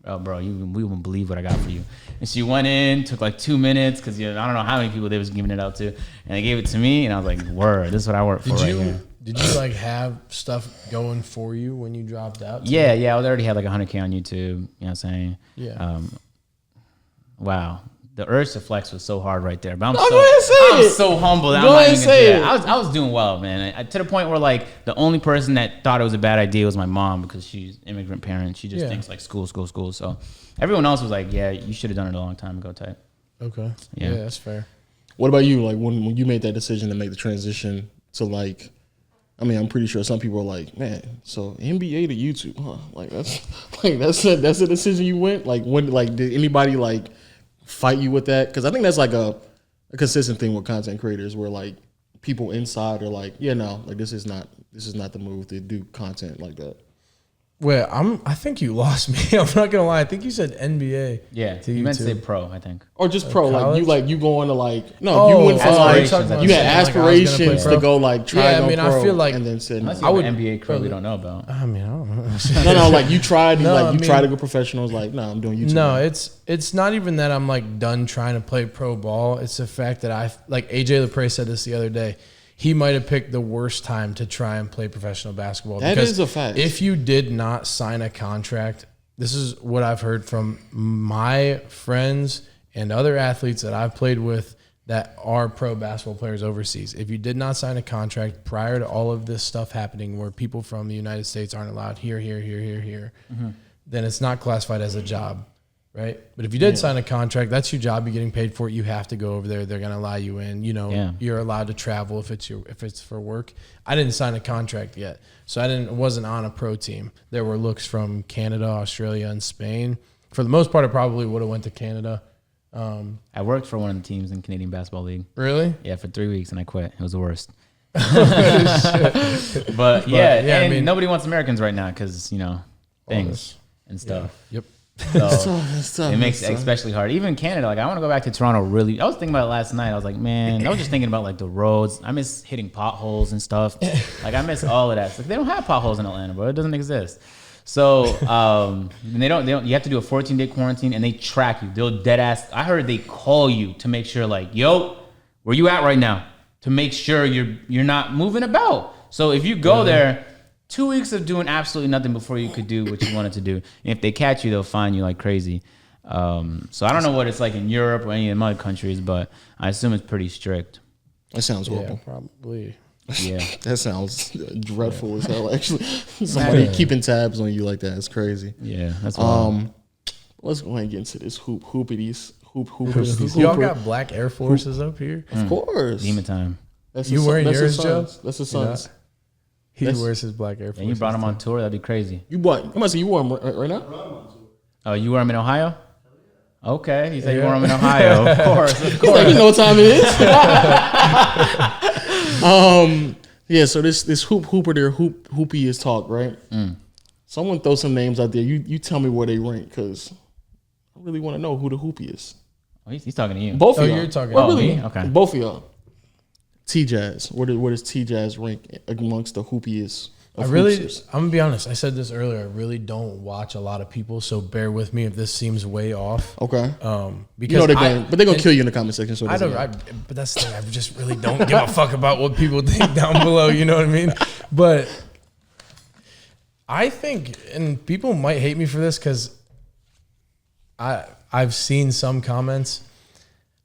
"Oh, bro, we won't believe what I got for you." And she went in, took like 2 minutes because I don't know how many people they was giving it out to, and they gave it to me, and I was like, "Word, this is what I work for right here." Did you like have stuff going for you when you dropped out? too? Yeah, I already had like 100K on YouTube. You know what I'm saying? Yeah. Wow. The urge to flex was so hard right there. But I'm go ahead and say I'm it. so humble that Go I'm not ahead even and gonna say do it. that. I was doing well, man. To the point where like the only person that thought it was a bad idea was my mom, because she's an immigrant parent. She just Yeah. thinks like school. So everyone else was like, "Yeah, you should have done it a long time ago," type. Okay. Yeah. Yeah, that's fair. What about you? Like when you made that decision to make the transition to like I mean, I'm pretty sure some people are like, man, so NBA to YouTube, huh? Like that's a decision you went. Like when did anybody like fight you with that? Because I think that's like a consistent thing with content creators where like people inside are like, yeah, no, like this is not the move to do content like that. Wait, I think you lost me. I'm not gonna lie. I think you said NBA. Yeah, to you meant to say YouTube. pro, I think. Or just pro, college? you going to like no, Oh, you went for like aspirations, you had I was gonna play aspirations pro. to go like try. Yeah, I to go mean, I pro, feel like- and then said Unless no. you I have would- an NBA career we don't know about. I mean, I don't know. No, like you tried, No, like I you mean- try to go professional. It's like, no, I'm doing YouTube. No, now. it's not even that I'm like done trying to play pro ball. It's the fact that like AJ Lepre said this the other day. He might have picked the worst time to try and play professional basketball. That because is a fact. If you did not sign a contract, this is what I've heard from my friends and other athletes that I've played with that are pro basketball players overseas. If you did not sign a contract prior to all of this stuff happening where people from the United States aren't allowed here, then it's not classified as a job, right? But if you did sign a contract, that's your job. You're getting paid for it. You have to go over there. They're going to allow you in. You know, Yeah. you're allowed to travel if it's for work. I didn't sign a contract yet, so wasn't on a pro team. There were looks from Canada, Australia, and Spain. For the most part, I probably would have went to Canada. I worked for one of the teams in Canadian Basketball League. Really? Yeah, for 3 weeks and I quit. It was the worst. But yeah, yeah, I and mean- nobody wants Americans right now because things this. and stuff. Yep. So it makes it especially hard. Even Canada, like I want to go back to Toronto. Really, I was thinking about it last night. I was like, man, I was just thinking about like the roads. I miss hitting potholes and stuff. Like I miss all of that. Like, they don't have potholes in Atlanta, bro. It doesn't exist. So and they don't. You have to do a 14-day quarantine, and they track you. They'll dead ass. I heard they call you to make sure, like, yo, where you at right now? To make sure you're not moving about. So if you go there. 2 weeks of doing absolutely nothing before you could do what you wanted to do. And if they catch you, they'll fine you like crazy. So I don't know what it's like in Europe or any of the other countries, but I assume it's pretty strict. That sounds Yeah, horrible. probably. Yeah. That sounds dreadful as hell. Actually, somebody keeping tabs on you like that is crazy. Yeah. That's wild. Let's go ahead and get into this hoopers. Y'all got black Air Forces up here? Of course. Demon time. That's You his wearing that's yours, his Joe? son's. That's his You're son's. not? He That's- wears his black Air Forces. And you brought him on tour. That'd be crazy. You bought? I must say you wore him right now. Oh, you wore him in Ohio? Okay. You said you wore him in Ohio. Of course. Of He's course. like, you know what time it is. Yeah. So this hooper there, hoopy is talk, right? Someone throw some names out there. You tell me where they rank because I really want to know who the hoopy is. Oh, he's talking to you. Both of Oh, y'all. you're talking- Well, Oh, really, me? Okay. Both of y'all. T-Jazz. Where does T-Jazz rank amongst the hoopiest? I'm gonna be honest. I said this earlier. I really don't watch a lot of people, so bear with me if this seems way off. Okay. Because You know they're going, but they're gonna kill you in the comment section. So it I doesn't don't. matter. But that's the thing. I just really don't give a fuck about what people think down below. You know what I mean? But I think, and people might hate me for this because I've seen some comments,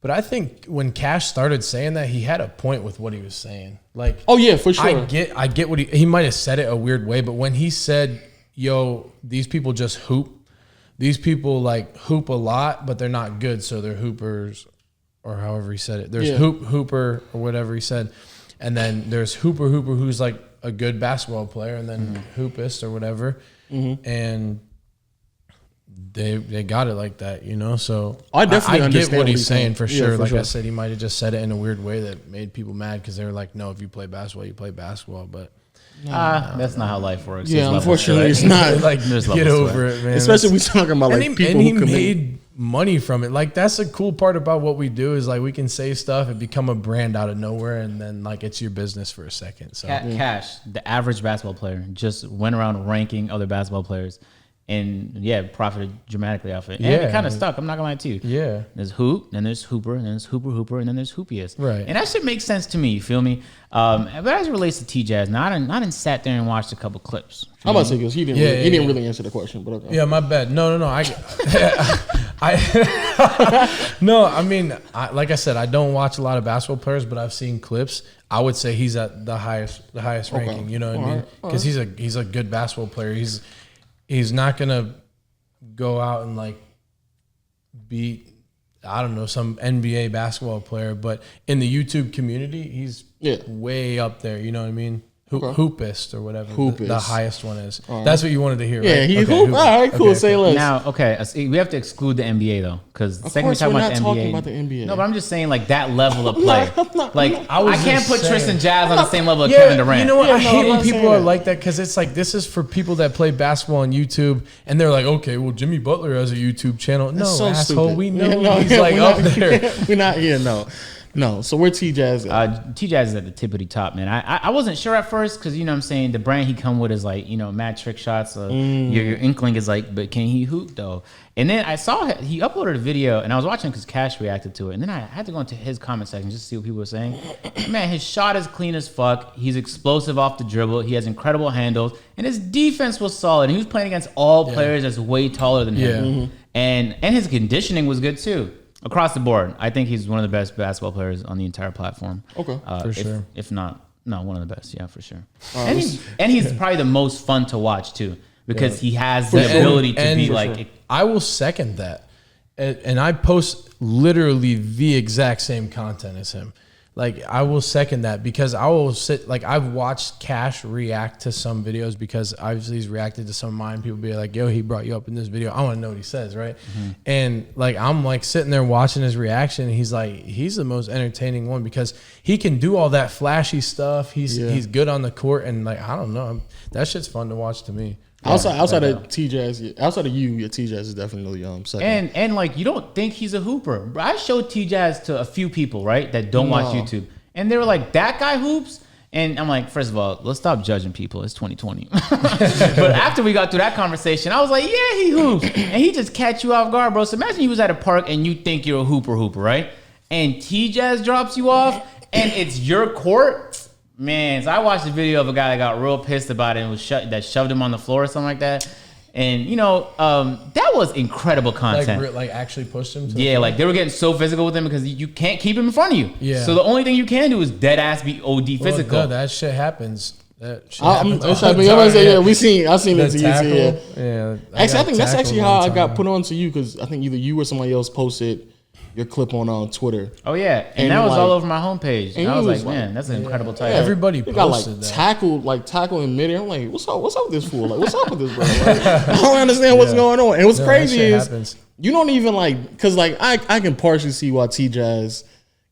but I think when Cash started saying that, he had a point with what he was saying. Like, Oh yeah, for sure. I get what he might have said it a weird way, but when he said, "Yo, these people just hoop. These people like hoop a lot, but they're not good, so they're hoopers," or however he said it. There's Yeah. hooper or whatever he said, and then there's hooper who's like a good basketball player, and then hoopist or whatever, and they got it like that, you know. So I definitely get understand what what he's he's saying saying. for Yeah, sure. for Like I sure. said, he might have just said it in a weird way that made people mad because they were like, "No, if you play basketball, you play basketball." But That's not how life works. Yeah, There's levels unfortunately, to it's it. not. like, There's get levels to over it, man. Especially we talking about like and people he who commit. made money from it. Like that's the cool part about what we do is like we can say stuff and become a brand out of nowhere, and then like it's your business for a second. So Cash, the average basketball player, just went around ranking other basketball players and profited dramatically off it. And Yeah. it kind of stuck. I'm not gonna lie to you. yeah, There's hoop, then there's hooper, and then there's hooper, and then there's hoopiest. Right. And that shit makes sense to me. You feel me? But as it relates to T-Jazz, now I didn't sat there and watched a couple clips. I'm about to say because he didn't. Yeah, really, yeah, he didn't yeah. really answer the question, but okay. yeah, my bad. No. No, I mean, like I said, I don't watch a lot of basketball players, but I've seen clips. I would say he's at the highest ranking. You know what I mean? Because he's a good basketball player. He's not gonna go out and like beat, I don't know, some NBA basketball player, but in the YouTube community, he's Yeah. way up there. You know what I mean? Hoopist or whatever the Hoopist. highest one is. That's what you wanted to hear, right? Yeah, he Okay, hoop. All right, cool. Okay, Say less. Now, okay, we have to exclude the NBA though, because the second we course talk we're about not the talking NBA, about the NBA. No, but I'm just saying like that level of play. Like I was I can't just put saying. Tristan Jazz on the same level as Yeah, Kevin Durant. you know what? Yeah, I no, hate I'm when not people saying are that. like that because it's like this is for people that play basketball on YouTube, and they're like, okay, well, Jimmy Butler has a YouTube channel. No, That's so asshole, stupid. we know Yeah, no, he's yeah, like we're up not- there. We're not here. No. So where T Jazz at? T-Jazz is at the tippity top, man. I wasn't sure at first because, you know what I'm saying, the brand he come with is like, you know, mad trick shots. Your inkling is like, but can he hoop though? And then I saw he uploaded a video and I was watching because Cash reacted to it. And then I had to go into his comment section just to see what people were saying. Man, his shot is clean as fuck. He's explosive off the dribble. He has incredible handles. And his defense was solid. And he was playing against all players that's way taller than him. Yeah. And his conditioning was good too. Across the board, I think he's one of the best basketball players on the entire platform. Okay. For sure. If not, no, one of the best. Yeah, for sure. And he's probably the most fun to watch too, because he has the ability to be like. I will second that, and I post literally the exact same content as him. Like I will second that because I will sit like I've watched Cash react to some videos because obviously he's reacted to some of mine. People be like, "Yo, he brought you up in this video." I want to know what he says, right? And like I'm like sitting there watching his reaction. And he's the most entertaining one because he can do all that flashy stuff. He's good on the court and like I don't know, that shit's fun to watch to me. Outside of T Jazz, outside of you, your T Jazz is definitely second. And like you don't think he's a hooper. I showed T-Jazz to a few people, right, that don't watch YouTube, and they were like, "That guy hoops." And I'm like, first of all, let's stop judging people. It's 2020. But after we got through that conversation, I was like, yeah, he hoops, and he just catch you off guard, bro. So imagine you was at a park and you think you're a hooper, right? And T-Jazz drops you off, and it's your court. Man, so I watched a video of a guy that got real pissed about it and that shoved him on the floor or something like that. And, you know, that was incredible content. Like actually pushed him to the Yeah, floor? like they were getting so physical with him because you can't keep him in front of you. Yeah. So the only thing you can do is dead ass be OD Well, physical. no, that shit happens. That shit I'm happens all gonna the say, time. I've seen The it. tackle, Yeah. I Actually, I got think that's actually tackled how one I got time. put on to you because I think either you or somebody else posted your clip on Twitter. Oh, yeah. And And that was like- all over my homepage. And and I he was was like, man, like- that's an incredible title. Everybody They got posted that. tackle in midair. I'm like, what's up with this fool? Like, what's up with this bro? Like, I don't understand what's going on. And what's No, that crazy shit is happens. you don't even like because like I can partially see why T Jazz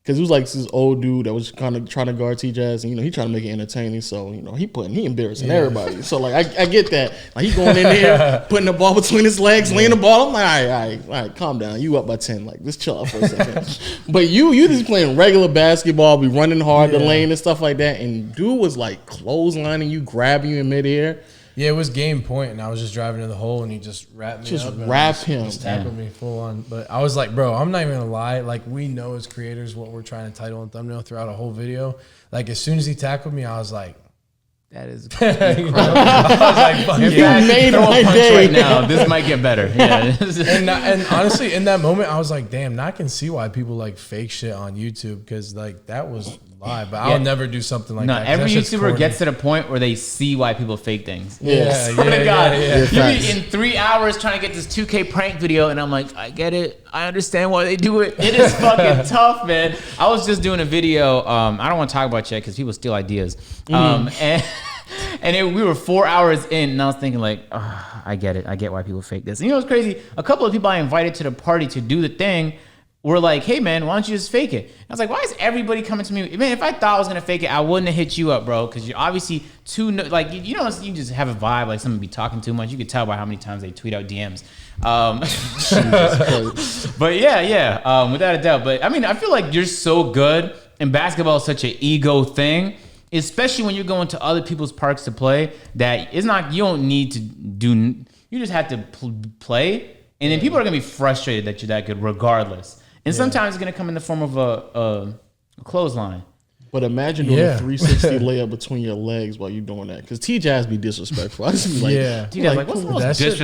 because it was like this old dude that was kind of trying to guard T Jazz and he trying to make it entertaining. So he embarrassing everybody. So like I get that. Like he going in there putting the ball between his legs, laying the ball. I'm like, all right, calm down. You up by 10. Like just chill out for a second. But you just playing regular basketball, be running hard the lane and stuff like that. And dude was like clotheslining you, grabbing you in midair. Yeah, it was game point, and I was just driving to the hole, and he just wrapped me Just up. and wrap him. Just tackled me full on. But I was like, bro, I'm not even going to lie. Like, we know as creators what we're trying to title and thumbnail throughout a whole video. Like, as soon as he tackled me, I was like, That is you know? I was like, fuck If yeah. I made throw a my punch day. right now, this might get better. Yeah. And honestly, in that moment, I was like, damn, now I can see why people like fake shit on YouTube because, like, that was live. But I'll never do something like No, that. 'cause every that shit's YouTuber corny. gets to the point where they see why people fake things. Yeah. Swear to God, yeah. you Facts. be in 3 hours trying to get this 2K prank video, and I'm like, I get it. I understand why they do it. It is fucking tough, man. I was just doing a video. I don't want to talk about it yet because people steal ideas. And we were 4 hours in, and I was thinking like, I get it. I get why people fake this. And you know what's crazy? A couple of people I invited to the party to do the thing were like, hey, man, why don't you just fake it? And I was like, why is everybody coming to me? Man, if I thought I was going to fake it, I wouldn't have hit you up, bro, because you're obviously too, like, you know, you just have a vibe, like someone be talking too much. You could tell by how many times they tweet out DMs. But yeah, without a doubt. But I mean, I feel like you're so good, and basketball is such an ego thing, especially when you're going to other people's parks to play, that it's not, you don't need to do, you just have to play, and then people are going to be frustrated that you're that good regardless. And sometimes it's going to come in the form of a clothesline. But imagine doing a 360 layup between your legs while you're doing that. Because T-Jazz be disrespectful. I just be like, Yeah. T-Jazz like, what's the most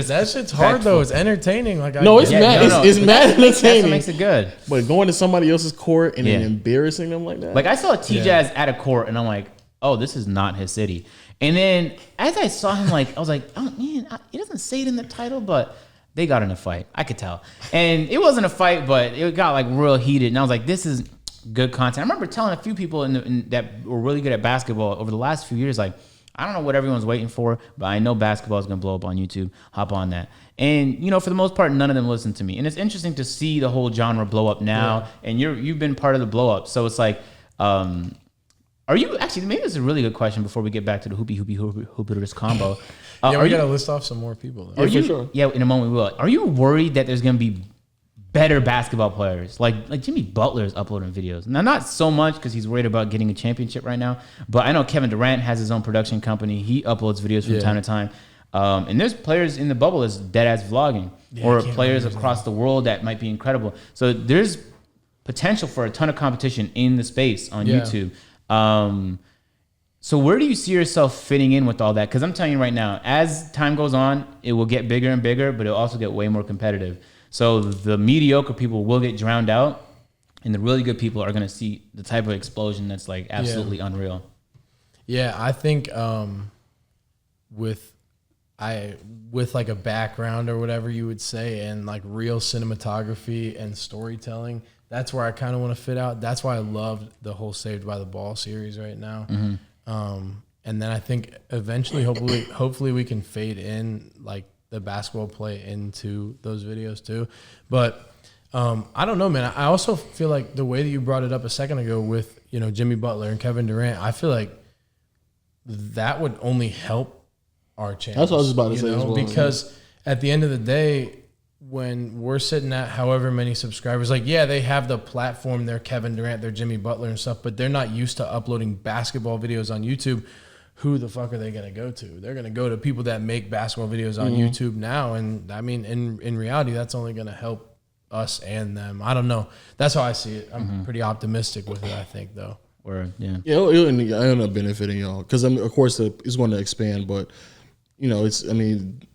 That shit's hard though. It's entertaining. Like No, it's mad. It's mad That's what entertaining. makes it good. But going to somebody else's court and then Yeah. embarrassing them like that. Like I saw T-Jazz at a court, and I'm like, oh, this is not his city. And then as I saw him, like I was like, oh man, he doesn't say it in the title, but they got in a fight. I could tell, and it wasn't a fight, but it got like real heated. And I was like, this is good content. I remember telling a few people that were really good at basketball over the last few years, like, I don't know what everyone's waiting for, but I know basketball is going to blow up on YouTube. Hop on that. And, you know, for the most part, none of them listen to me. And it's interesting to see the whole genre blow up now. Yeah. And you've been part of the blow up. So it's like, are you actually, maybe this is a really good question before we get back to the hoopy combo. Yeah, we got to list off some more people. Yeah, for sure. Yeah, in a moment we will. Are you worried that there's going to be better basketball players? Like Jimmy Butler is uploading videos. Now, not so much because he's worried about getting a championship right now, but I know Kevin Durant has his own production company. He uploads videos from time to time. And there's players in the bubble that's dead-ass vlogging, or players across the world that might be incredible. So there's potential for a ton of competition in the space on YouTube. So where do you see yourself fitting in with all that? Because I'm telling you right now, as time goes on, it will get bigger and bigger, but it'll also get way more competitive. So the mediocre people will get drowned out, and the really good people are going to see the type of explosion that's like absolutely unreal. Yeah, I think with like a background or whatever you would say, and like real cinematography and storytelling, that's where I kind of want to fit out. That's why I love the whole Saved by the Ball series right now. Mm-hmm. And then I think eventually, hopefully we can fade in like the basketball play into those videos too. But I don't know, man. I also feel like the way that you brought it up a second ago with, you know, Jimmy Butler and Kevin Durant, I feel like that would only help our channels. That's what I was about to say as well. Because at the end of the day, when we're sitting at however many subscribers, like, yeah, they have the platform, they're Kevin Durant, they're Jimmy Butler and stuff, but they're not used to uploading basketball videos on YouTube. Who the fuck are they going to go to? They're going to go to people that make basketball videos on YouTube now. And I mean, in reality, that's only going to help us and them. I don't know. That's how I see it. I'm pretty optimistic with it, I think, though. Yeah, it'll end up benefiting y'all. Because, of course, it's going to expand, but you know,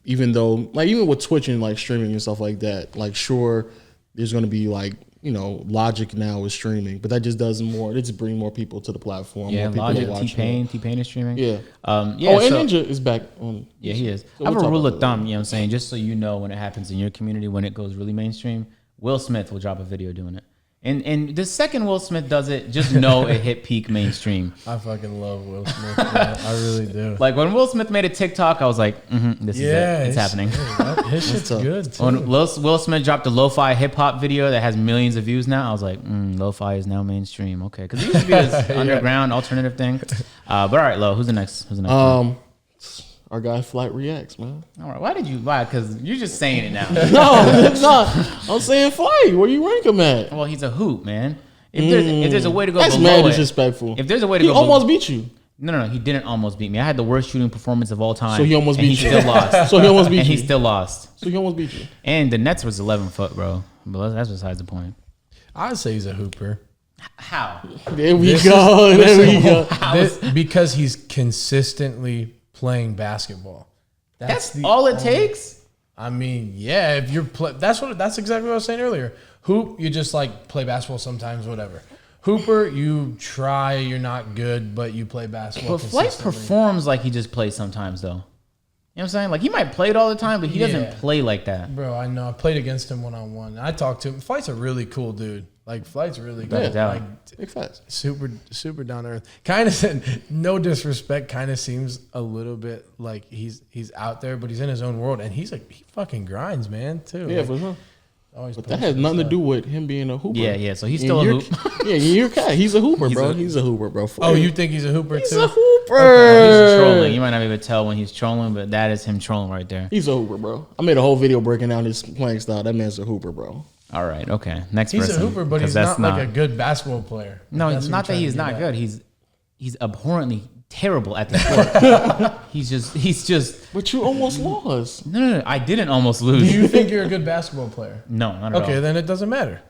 even though, like, even with Twitch and like streaming and stuff like that, like, sure, there's going to be like, you know, Logic now is streaming, but that just does more. It just bring more people to the platform. Yeah, more people Logic, T-Pain is streaming. Yeah. And Ninja is back on. Yeah, he is. So I have a rule of thumb, you know what I'm saying, just so you know when it happens in your community, when it goes really mainstream, Will Smith will drop a video doing it. And the second Will Smith does it, just know it hit peak mainstream. I fucking love Will Smith, man. I really do. Like when Will Smith made a TikTok, I was like, this is it. It's happening. His shit's good too. When Will Smith dropped a lo-fi hip-hop video that has millions of views now, I was like, lo-fi is now mainstream. Okay, because it used to be this underground alternative thing. But all right, Lo, who's the next? Our guy Flight Reacts, man. All right, why? Because you're just saying it now. No, I'm saying Flight. Where you rank him at? Well, he's a hoop, man. If there's a way to go that's below mad disrespectful. If there's a way to he go almost beat you. No, he didn't almost beat me. I had the worst shooting performance of all time. So he almost beat you. He still lost. So he almost beat you. And he still lost. So he almost beat you. And the Nets was 11 foot, bro. But that's besides the point. I'd say he's a hooper. How? There we go. Because he's consistently playing basketball. That's all it takes? I mean, yeah, if you're that's exactly what I was saying earlier. Hoop, you just like play basketball sometimes, whatever. Hooper, you try, you're not good, but you play basketball. But Flight performs like he just plays sometimes, though. You know what I'm saying? Like, he might play it all the time, but he doesn't play like that. Bro, I know. I played against him one-on-one. I talked to him. Flight's a really cool dude. Like, Flight's really good. Like, big facts. Super down to earth. Kind of, no disrespect, kind of seems a little bit like he's out there, but he's in his own world, and he fucking grinds, man, too. Yeah, for sure. But that has nothing to do with him being a hooper. Yeah. So he's still a hoop. Yeah, you're cat. He's a hooper, bro. He's a hooper, bro. Oh, you think he's a hooper too? He's a hooper. Okay. He's trolling. You might not be able to tell when he's trolling, but that is him trolling right there. He's a hooper, bro. I made a whole video breaking down his playing style. That man's a hooper, bro. All right. Okay. Next he's person. He's a hooper, but he's not like a good basketball player. No, it's not that he's not good. He's abhorrently terrible at the sport. he's just. But you almost lost. No. I didn't almost lose. Do you think you're a good basketball player? No, not at all. Okay, then it doesn't matter.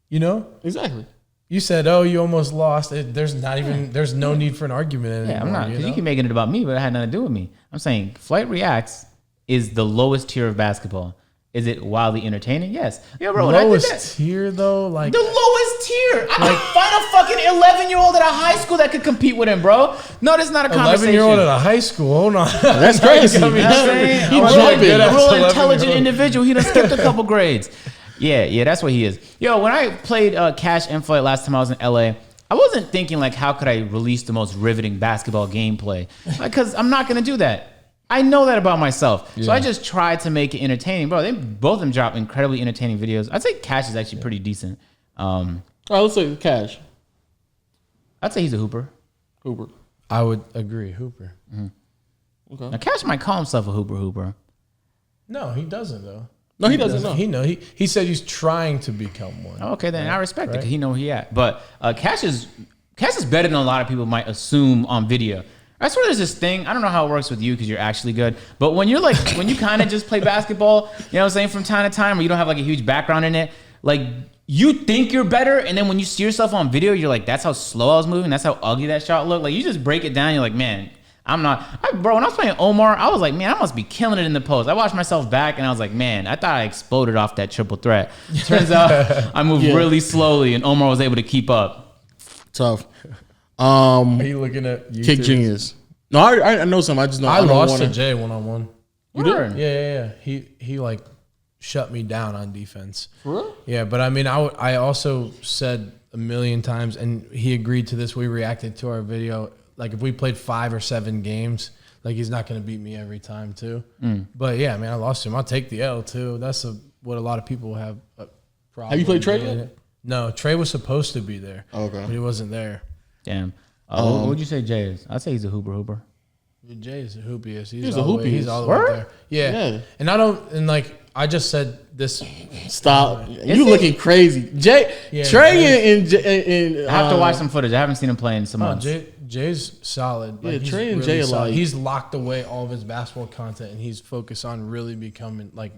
You know? Exactly. You said, "Oh, you almost lost." There's no need for an argument anymore. Yeah, I'm not, because you keep making it about me, but it had nothing to do with me. I'm saying Flight Reacts is the lowest tier of basketball. Is it wildly entertaining? Yes. Yeah, bro. Lowest tier though, like the lowest tier. I can find a fucking 11-year-old at a high school that could compete with him, bro. No, that's not a conversation. 11-year-old at a high school. Hold on. That's crazy. Real intelligent individual. He done skipped a couple grades. Yeah, that's what he is. Yo, when I played Cash Infight last time I was in LA, I wasn't thinking like, how could I release the most riveting basketball gameplay? Because I'm not gonna do that. I know that about myself. So I just tried to make it entertaining. Bro, both of them drop incredibly entertaining videos. I'd say Cash is actually pretty decent. All right, let's say Cash. I'd say he's a hooper. Hooper. I would agree, Hooper. Okay. Now, Cash might call himself a hooper. No, he doesn't though. No, he doesn't know. He said he's trying to become one. Okay, then I respect it because he know where he at. But Cash is better than a lot of people might assume on video. I swear there's this thing, I don't know how it works with you because you're actually good, but when you're like, when you kind of just play basketball, you know what I'm saying, from time to time, or you don't have like a huge background in it, like you think you're better, and then when you see yourself on video, you're like, that's how slow I was moving, that's how ugly that shot looked. Like you just break it down, you're like, man, bro, when I was playing Omar, I was like, man, I must be killing it in the post. I watched myself back and I was like, man, I thought I exploded off that triple threat. Turns out I moved really slowly and Omar was able to keep up. Tough. Are you looking at YouTube? Kick Genius. No, I know some. I just know. I don't lost wanna... to Jay 1-on-1. You did? Yeah. He like shut me down on defense. For real? Yeah, but I mean, I also said a million times, and he agreed to this. We reacted to our video. Like if we played 5 or 7 games, like he's not going to beat me every time too. But yeah, man, I lost to him. I'll take the L too. That's what a lot of people have a problem. Have you played Trey with. yet? No, Trey was supposed to be there. Okay. But he wasn't there. Damn. What would you say Jay is? I'd say he's a hooper. Jay is a hoopy. He's a hoopy. He's all the way there. Yeah. And I just said this. Stop. You looking crazy. Trey and I have to watch some footage. I haven't seen him play in some months. Jay's solid. Yeah, he's Trey and really Jay are solid. like. He's locked away all of his basketball content, and he's focused on really becoming like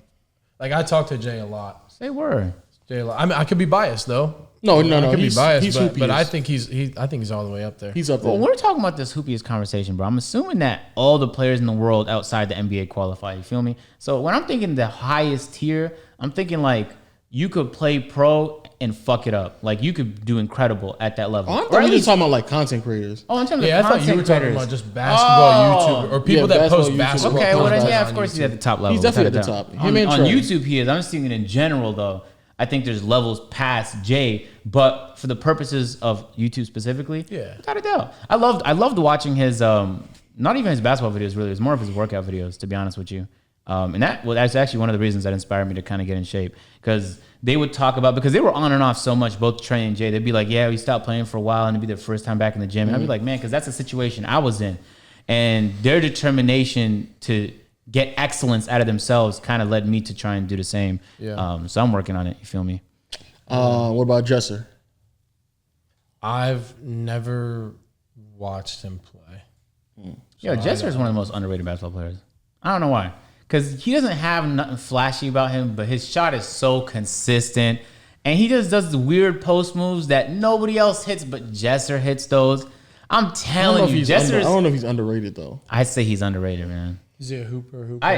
I talk to Jay a lot. Say word. Jay a lot. I mean, I could be biased though. No. I could be biased, he's but I think he's all the way up there. He's up there. Well, we're talking about this hoopiest conversation, bro. I'm assuming that all the players in the world outside the NBA qualify. You feel me? So when I'm thinking the highest tier, I'm thinking like you could play pro and fuck it up. Like you could do incredible at that level. I thought you were just talking about like content creators. Oh, in terms I of thought you were content talking creators. about just basketball YouTube or people that post basketball basketball. Okay, well then, content yeah, of on course he's YouTube. at the top level. He's definitely at the without a top. doubt. Him and On Trey. YouTube he is. I'm just thinking in general though. I think there's levels past Jay, but for the purposes of YouTube specifically, without a doubt. I loved watching his not even his basketball videos really. It was more of his workout videos, to be honest with you. And that's actually one of the reasons that inspired me to kind of get in shape, because they would talk about, because they were on and off so much, both Trey and Jay. They'd be like, yeah, we stopped playing for a while, and it'd be their first time back in the gym. And I'd be like, man, because that's a situation I was in. And their determination to get excellence out of themselves kind of led me to try and do the same. Yeah. So I'm working on it. You feel me? What about Jesser? I've never watched him play. Yo, Jesser is one of the most underrated basketball players. I don't know why. Because he doesn't have nothing flashy about him, but his shot is so consistent. And he just does the weird post moves that nobody else hits, but Jesser hits those. I'm telling you, Jesser I don't know if he's underrated though. I say he's underrated, man. Is he a hooper? I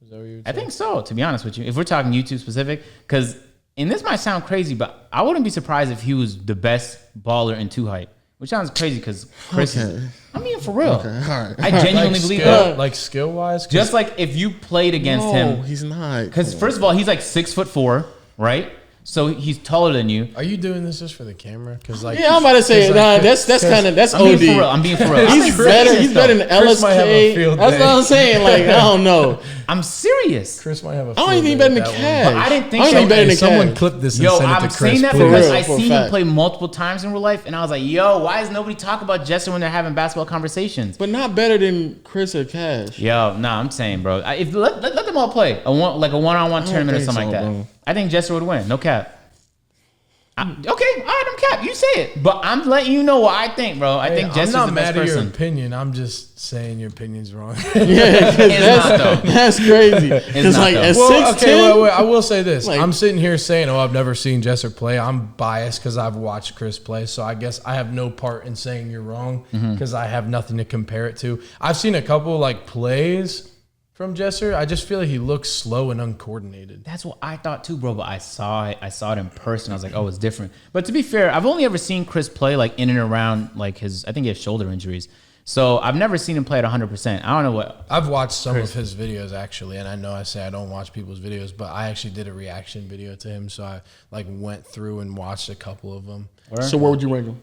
Is that what you would say? think so, to be honest with you. If we're talking YouTube specific, because, and this might sound crazy, but I wouldn't be surprised if he was the best baller in 2 height. Which sounds crazy because Chris is, I mean, for real. Okay, all right. I genuinely believe that. Like skill wise? Just like if you played against No, him. he's not. Because first of all, he's like 6'4", right? So he's taller than you. Are you doing this just for the camera? Because like Yeah, I'm about to say, nah, that's I'm OD. being for real. I'm being for real. He's better. He's better than Chris might have a LSK. field That's day. what I'm saying. Like, I don't know. I'm serious. Chris might have a I don't even think field better day than with that one. Cash. But I didn't think I don't so. think better than Someone Cash. clip this and Yo, send it I'm to Chris. saying that please. because real, I for a seen fact. him play multiple times in real life, and I was like, yo, why is nobody talking about Jesser when they're having basketball conversations? But not better than Chris or Cash. Yo, nah, I'm saying, bro. If let them all play a one-on-one tournament or think something like so, that. bro. I think Jesser would win. No cap. Okay, all right, I'm cap. You say it, but I'm letting you know what I think, bro. I think I'm Jesser's not the best mad at your person. opinion. I'm just saying your opinion's wrong. Yeah, 'cause It's not, though. that's crazy. Because not, like though. at Well, 6'10", wait. I will say this. Like- I'm sitting here saying, oh, I've never seen Jesser play. I'm biased because I've watched Chris play. So I guess I have no part in saying you're wrong because I have nothing to compare it to. I've seen a couple like plays from Jesser. I just feel like he looks slow and uncoordinated. That's what I thought too, bro. But I saw it. I saw it in person. I was like, oh, it's different. But to be fair, I've only ever seen Chris play like in and around like his. I think he has shoulder injuries. So I've never seen him play at 100%. I don't know what. I've watched some of his videos actually, and I know I say I don't watch people's videos, but I actually did a reaction video to him, so I like went through and watched a couple of them. So where would you rank him?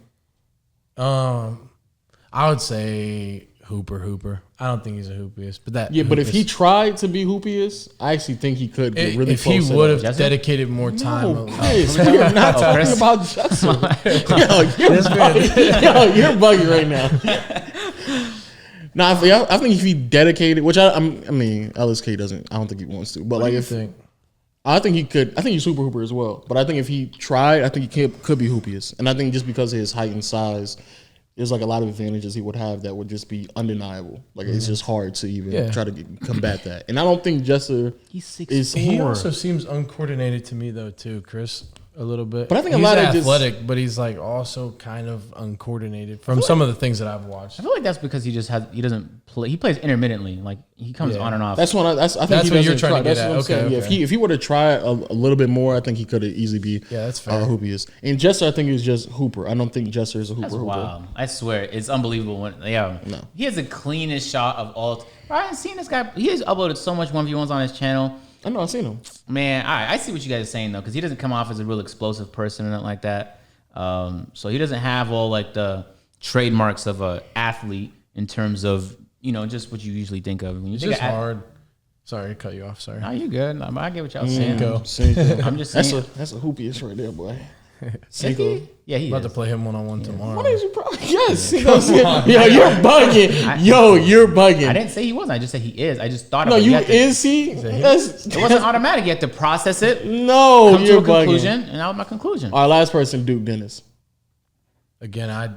I would say Hooper. I don't think he's a hoopiest, but that Yeah, but if he tried to be hoopiest, I actually think he could get really if he close. would have Jesser? dedicated more time. No, Chris, we are not talking Chris? about Jesser. Yo, you're bugging right now. Nah, I think if he dedicated, which I mean, LSK doesn't. I don't think he wants to. But What like, do you if think? I think he could. I think he's super hooper as well. But I think if he tried, I think he could be hoopiest. And I think just because of his height and size, there's like a lot of advantages he would have that would just be undeniable. Like it's just hard to even try to combat that. And I don't think Jesser He's 6'4". is. He also seems uncoordinated to me though too, Chris. A little bit. But I think a he's lot of athletic, but he's like also kind of uncoordinated from some of the things that I've watched. I feel like that's because he doesn't play. He plays intermittently. Like he comes on and off. That's what I think That's he what you're doesn't trying to try. get That's at. what I'm Okay, saying. Yeah, okay. if he were to try a little bit more, I think he could easily be that's fair. hoopiest. And Jesser, I think is just hooper. I don't think Jesser is a hooper. That's wild. I swear, it's unbelievable. He has the cleanest shot of all. I haven't seen this guy. He has uploaded so much 1v1s on his channel. I know, I've seen him. Man, I see what you guys are saying though, because he doesn't come off as a real explosive person or nothing like that. So he doesn't have all like the trademarks of a athlete in terms of just what you usually think of when you It's think just of hard. Sorry to cut you off. Sorry. No, you good. I get what y'all saying. Cinco. I'm just saying. That's a hoopiest right there, boy. Is he? Yeah, he I'm about is. to play him one-on-one tomorrow. What is you probably? Yes. Yo, you're bugging. Yo, you're bugging. I didn't say he wasn't. I just said he is. I just thought No, of it. you have to- is he? It wasn't automatic. You have to process it, No, come to you're a bugging. conclusion, and that was my conclusion. Our last person, Duke Dennis. Again, I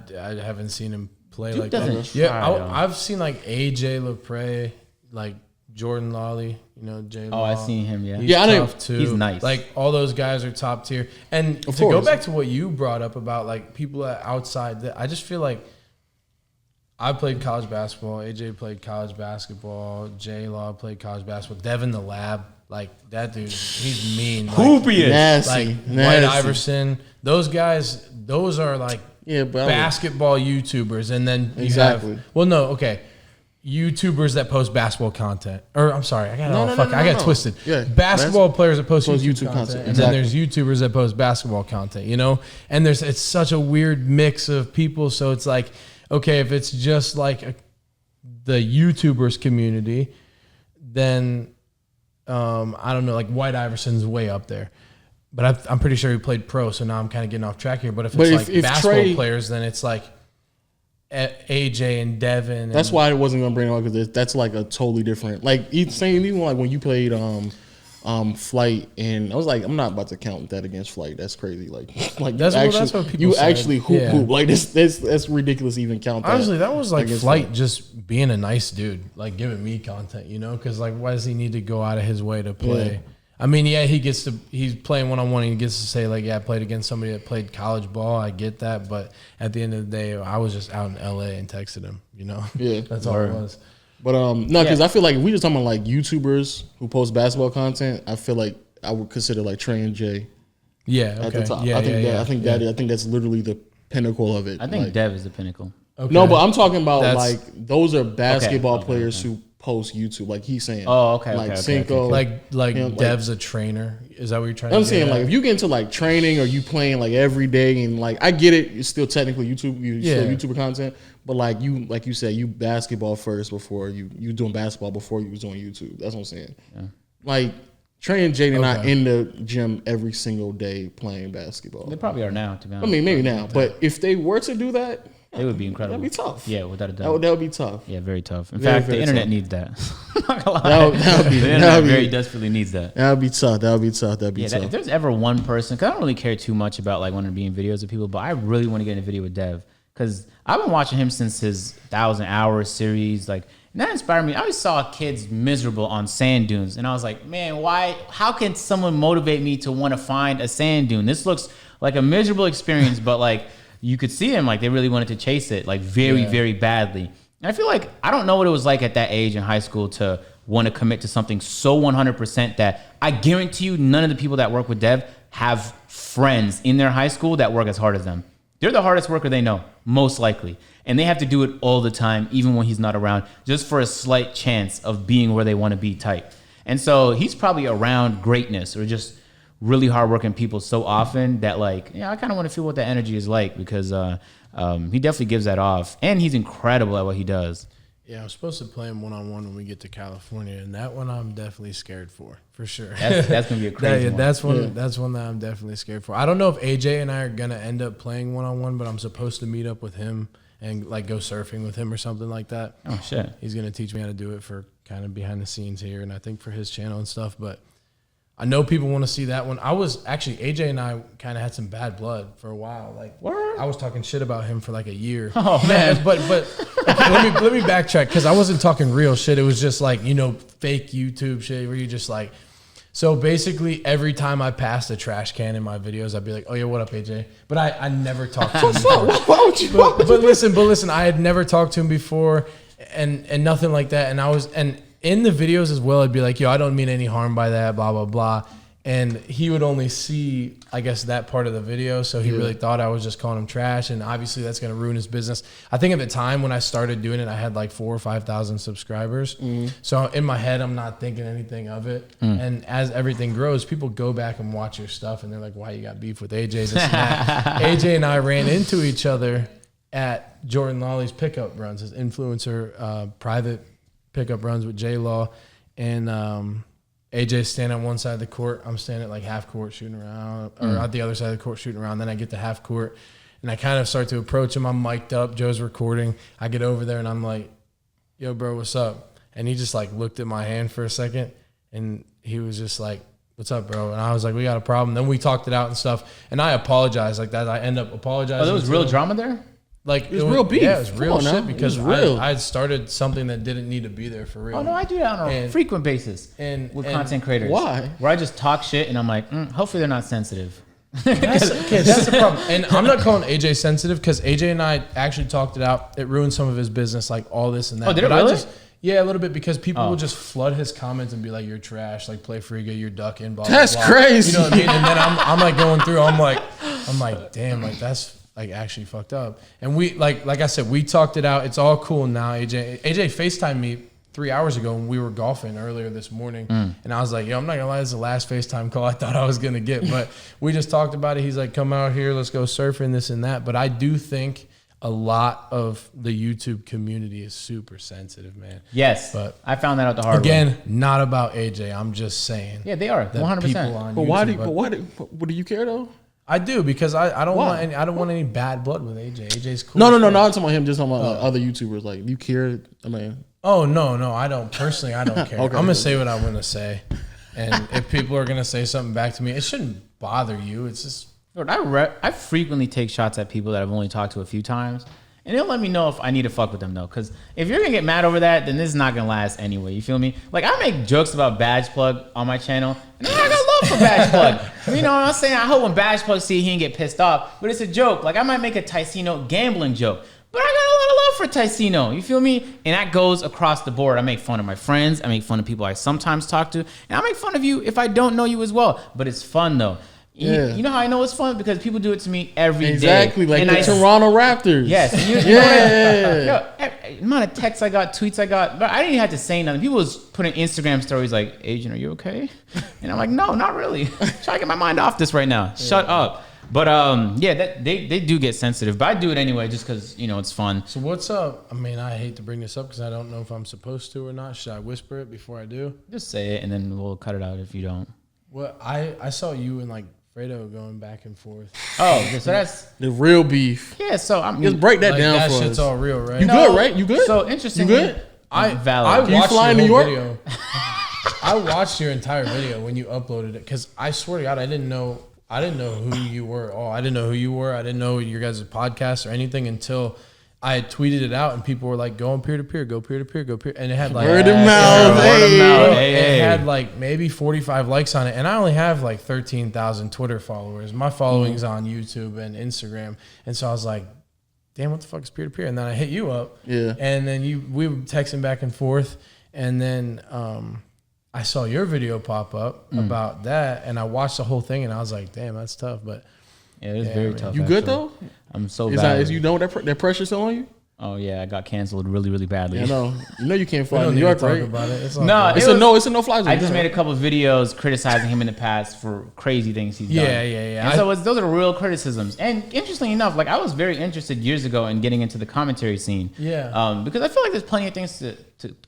haven't seen him play Duke like doesn't that. try, Yeah, though. I've seen like AJ Lepre, like Jordan Lawley, J. Oh, I seen him. Yeah. He's Yeah, I didn't- tough too. he's nice. Like all those guys are top tier. And to Of go course. back to what you brought up about like people outside, that I just feel like I played college basketball. AJ played college basketball. J. Law played college basketball. Devin the Lab, like that dude, he's mean. Like, Hoopiest. Nasty. like White nasty. Iverson. Those guys, those are like Yeah, but basketball YouTubers, and then you Exactly. have YouTubers that post basketball content. Or I'm sorry, I got twisted. Yeah, basketball players that post Post YouTube YouTube content, content, and then there's YouTubers that post basketball content. And it's such a weird mix of people. So it's like, okay, if it's just like the YouTubers community, then I don't know, like White Iverson's way up there. But I'm pretty sure he played pro, so now I'm kind of getting off track here. But if it's like basketball Trey- players, then it's like AJ and Devin. That's why I wasn't gonna bring it up because that's like a totally different. Like even like when you played Flight, and I was like, I'm not about to count that against Flight. That's crazy. Like that's what people you said. actually hoop. Like that's ridiculous. To even count that. Honestly, that was like against Flight just being a nice dude, like giving me content, because like why does he need to go out of his way to play? Yeah. I mean, he's playing one-on-one and he gets to say like, yeah, I played against somebody that played college ball. I get that. But at the end of the day, I was just out in LA and texted him, Yeah. That's all it was. But no, because I feel like if we just talking about like YouTubers who post basketball content, I feel like I would consider like Trey and Jay Yeah. at Okay. the top. Yeah, I think that's literally the pinnacle of it. I think Like, Dev is the pinnacle. Okay. no, but I'm talking about That's- like those are basketball Okay, players who post YouTube. Like he's saying. Oh, okay, Like okay, Cinco. like like- Dev's a trainer. Is that what you're trying to I'm get saying at? like if you get into like training or you playing like every day and like I get it, it's still technically YouTube, still YouTuber content, but like you said, you basketball first before you doing basketball before you was doing YouTube. That's what I'm saying. Yeah. Like Trey and Jaden not in the gym every single day playing basketball. They probably are now, to be I honest. mean maybe now, but if they were to do that, It would be incredible. that'd be tough. Yeah, without a doubt. That would be tough. Yeah, very tough. In Very, fact, very the internet tough. needs that. I'm not gonna lie. That would be The internet that would very be desperately needs that. that would be tough. That would be tough. That'd be Yeah, tough. if there's ever one person, because I don't really care too much about like wanting to be in videos with people, but I really want to get in a video with Dev because I've been watching him since his 1,000 Hours series. Like, and that inspired me. I always saw kids miserable on sand dunes, and I was like, man, why? How can someone motivate me to want to find a sand dune? This looks like a miserable experience, but like you could see them like they really wanted to chase it like very badly. And I feel like I don't know what it was like at that age in high school to want to commit to something so 100% that I guarantee you none of the people that work with Dev have friends in their high school that work as hard as them. They're the hardest worker they know, most likely. And they have to do it all the time, even when he's not around, just for a slight chance of being where they want to be type. And so he's probably around greatness or just really hardworking people so often that like, yeah, I kind of want to feel what that energy is like because he definitely gives that off. And he's incredible at what he does. Yeah, I'm supposed to play him one-on-one when we get to California, and that one I'm definitely scared for sure. That's gonna be a crazy one. That's one that I'm definitely scared for. I don't know if AJ and I are gonna end up playing one-on-one, but I'm supposed to meet up with him and like go surfing with him or something like that. Oh shit! He's gonna teach me how to do it for kind of behind the scenes here, and I think for his channel and stuff. But I know people want to see that one. I was actually AJ and I kind of had some bad blood for a while. Like Word? I was talking shit about him for like a year. Oh man! But let me backtrack because I wasn't talking real shit. It was just like fake YouTube shit where you just like. So basically, every time I passed a trash can in my videos, I'd be like, "Oh yeah, what up, AJ?" But I never talked to him before. Why would you? But listen, I had never talked to him before, and nothing like that. And I was in the videos as well, I'd be like, yo, I don't mean any harm by that, blah, blah, blah. And he would only see, I guess, that part of the video. So he really thought I was just calling him trash. And obviously that's going to ruin his business. I think at the time when I started doing it, I had like 4,000 or 5,000 subscribers. So in my head, I'm not thinking anything of it. And as everything grows, people go back and watch your stuff. And they're like, why you got beef with AJ? This and that. AJ and I ran into each other at Jordan Lawley's pickup runs, his influencer private pickup runs with J-Law, and AJ's standing on one side of the court. I'm standing at like half court shooting around, or at the other side of the court shooting around. Then I get to half court, and I kind of start to approach him. I'm mic'd up. Joe's recording. I get over there, and I'm like, yo, bro, what's up? And he just like looked at my hand for a second, and he was just like, what's up, bro? And I was like, we got a problem. Then we talked it out and stuff, and I apologized like that. I end up apologizing. Oh, there was real drama there? Like it was real beef. Yeah, it was real shit because real. I had started something that didn't need to be there for real. Oh no, I do that on a frequent basis with content creators. Why? Where I just talk shit and I'm like, hopefully they're not sensitive. That's the problem. And I'm not calling AJ sensitive because AJ and I actually talked it out. It ruined some of his business, like all this and that. Oh, did it really? Yeah, a little bit because people will just flood his comments and be like, "You're trash." Like, play Friga, you're ducking. Blah, that's blah, blah. crazy. You know what I mean? And then I'm like going through. I'm like, damn, like that's like actually fucked up. And we like I said, we talked it out. It's all cool now. AJ FaceTimed me 3 hours ago when we were golfing earlier this morning, and I was like, yo, I'm not gonna lie, this is the last FaceTime call I thought I was gonna get, but we just talked about it. He's like, come out here, let's go surfing, this and that. But I do think a lot of the YouTube community is super sensitive, man. Yes, but I found that out the hard way. Again, not about AJ. I'm just saying. Yeah, they are 100%. But why do you care though? I do because I don't want any bad blood with AJ. AJ's cool. No. I'm talking about him. Just talking about other YouTubers. Like, do you care? I mean, oh no, I don't. Personally, I don't care. Okay. I'm gonna say what I want to say, and if people are gonna say something back to me, it shouldn't bother you. It's just. Lord, I frequently take shots at people that I've only talked to a few times, and they'll let me know if I need to fuck with them though. Because if you're gonna get mad over that, then this is not gonna last anyway. You feel me? Like I make jokes about Badge Plug on my channel, and I got love for Badge Plug. You know what I'm saying? I hope when Badge Plug see he didn't get pissed off, but it's a joke. Like I might make a Ticino gambling joke, but I got a lot of love for Ticino. You feel me? And that goes across the board. I make fun of my friends. I make fun of people I sometimes talk to, and I make fun of you if I don't know you as well. But it's fun though. Yeah. You know how I know it's fun? Because people do it to me every day. Exactly, like and the Toronto Raptors. Yes. The amount of texts I got, tweets I got, but I didn't even have to say nothing. People was putting Instagram stories like, Agent, are you okay? And I'm like, no, not really. Trying to get my mind off this right now. Shut up. But they do get sensitive, but I do it anyway just because, it's fun. So what's up? I mean, I hate to bring this up because I don't know if I'm supposed to or not. Should I whisper it before I do? Just say it and then we'll cut it out if you don't. Well, I saw you and like Fredo going back and forth. Oh, so that's the real beef. Yeah, so I'm just break that down that for shit's us. all real, right? You good, right? You good? So interesting. You good? I valid. watched fly in your New whole York? video. I watched your entire video when you uploaded it because I swear to God, I didn't know who you were. Oh, I didn't know who you were. I didn't know your guys' podcast or anything until I had tweeted it out and people were like, "Going peer to peer, go peer to peer, go peer," and it had like word of mouth. It had like maybe 45 likes on it, and I only have like 13,000 Twitter followers. My following's on YouTube and Instagram, and so I was like, "Damn, what the fuck is peer to peer?" And then I hit you up, and then we were texting back and forth, and then I saw your video pop up about that, and I watched the whole thing, and I was like, "Damn, that's tough." But Yeah, it was very tough. You good actually. though? I'm so Is bad. you know that pressure's still on you? Oh yeah, I got canceled really, really badly. You know you can't We fly to don't New need to York, talk right? about it. It's all No, good. It's a no fly zone. I just made a couple of videos criticizing him in the past for crazy things he's done. Yeah. And so those are real criticisms. And interestingly enough, like I was very interested years ago in getting into the commentary scene. Yeah. Because I feel like there's plenty of things to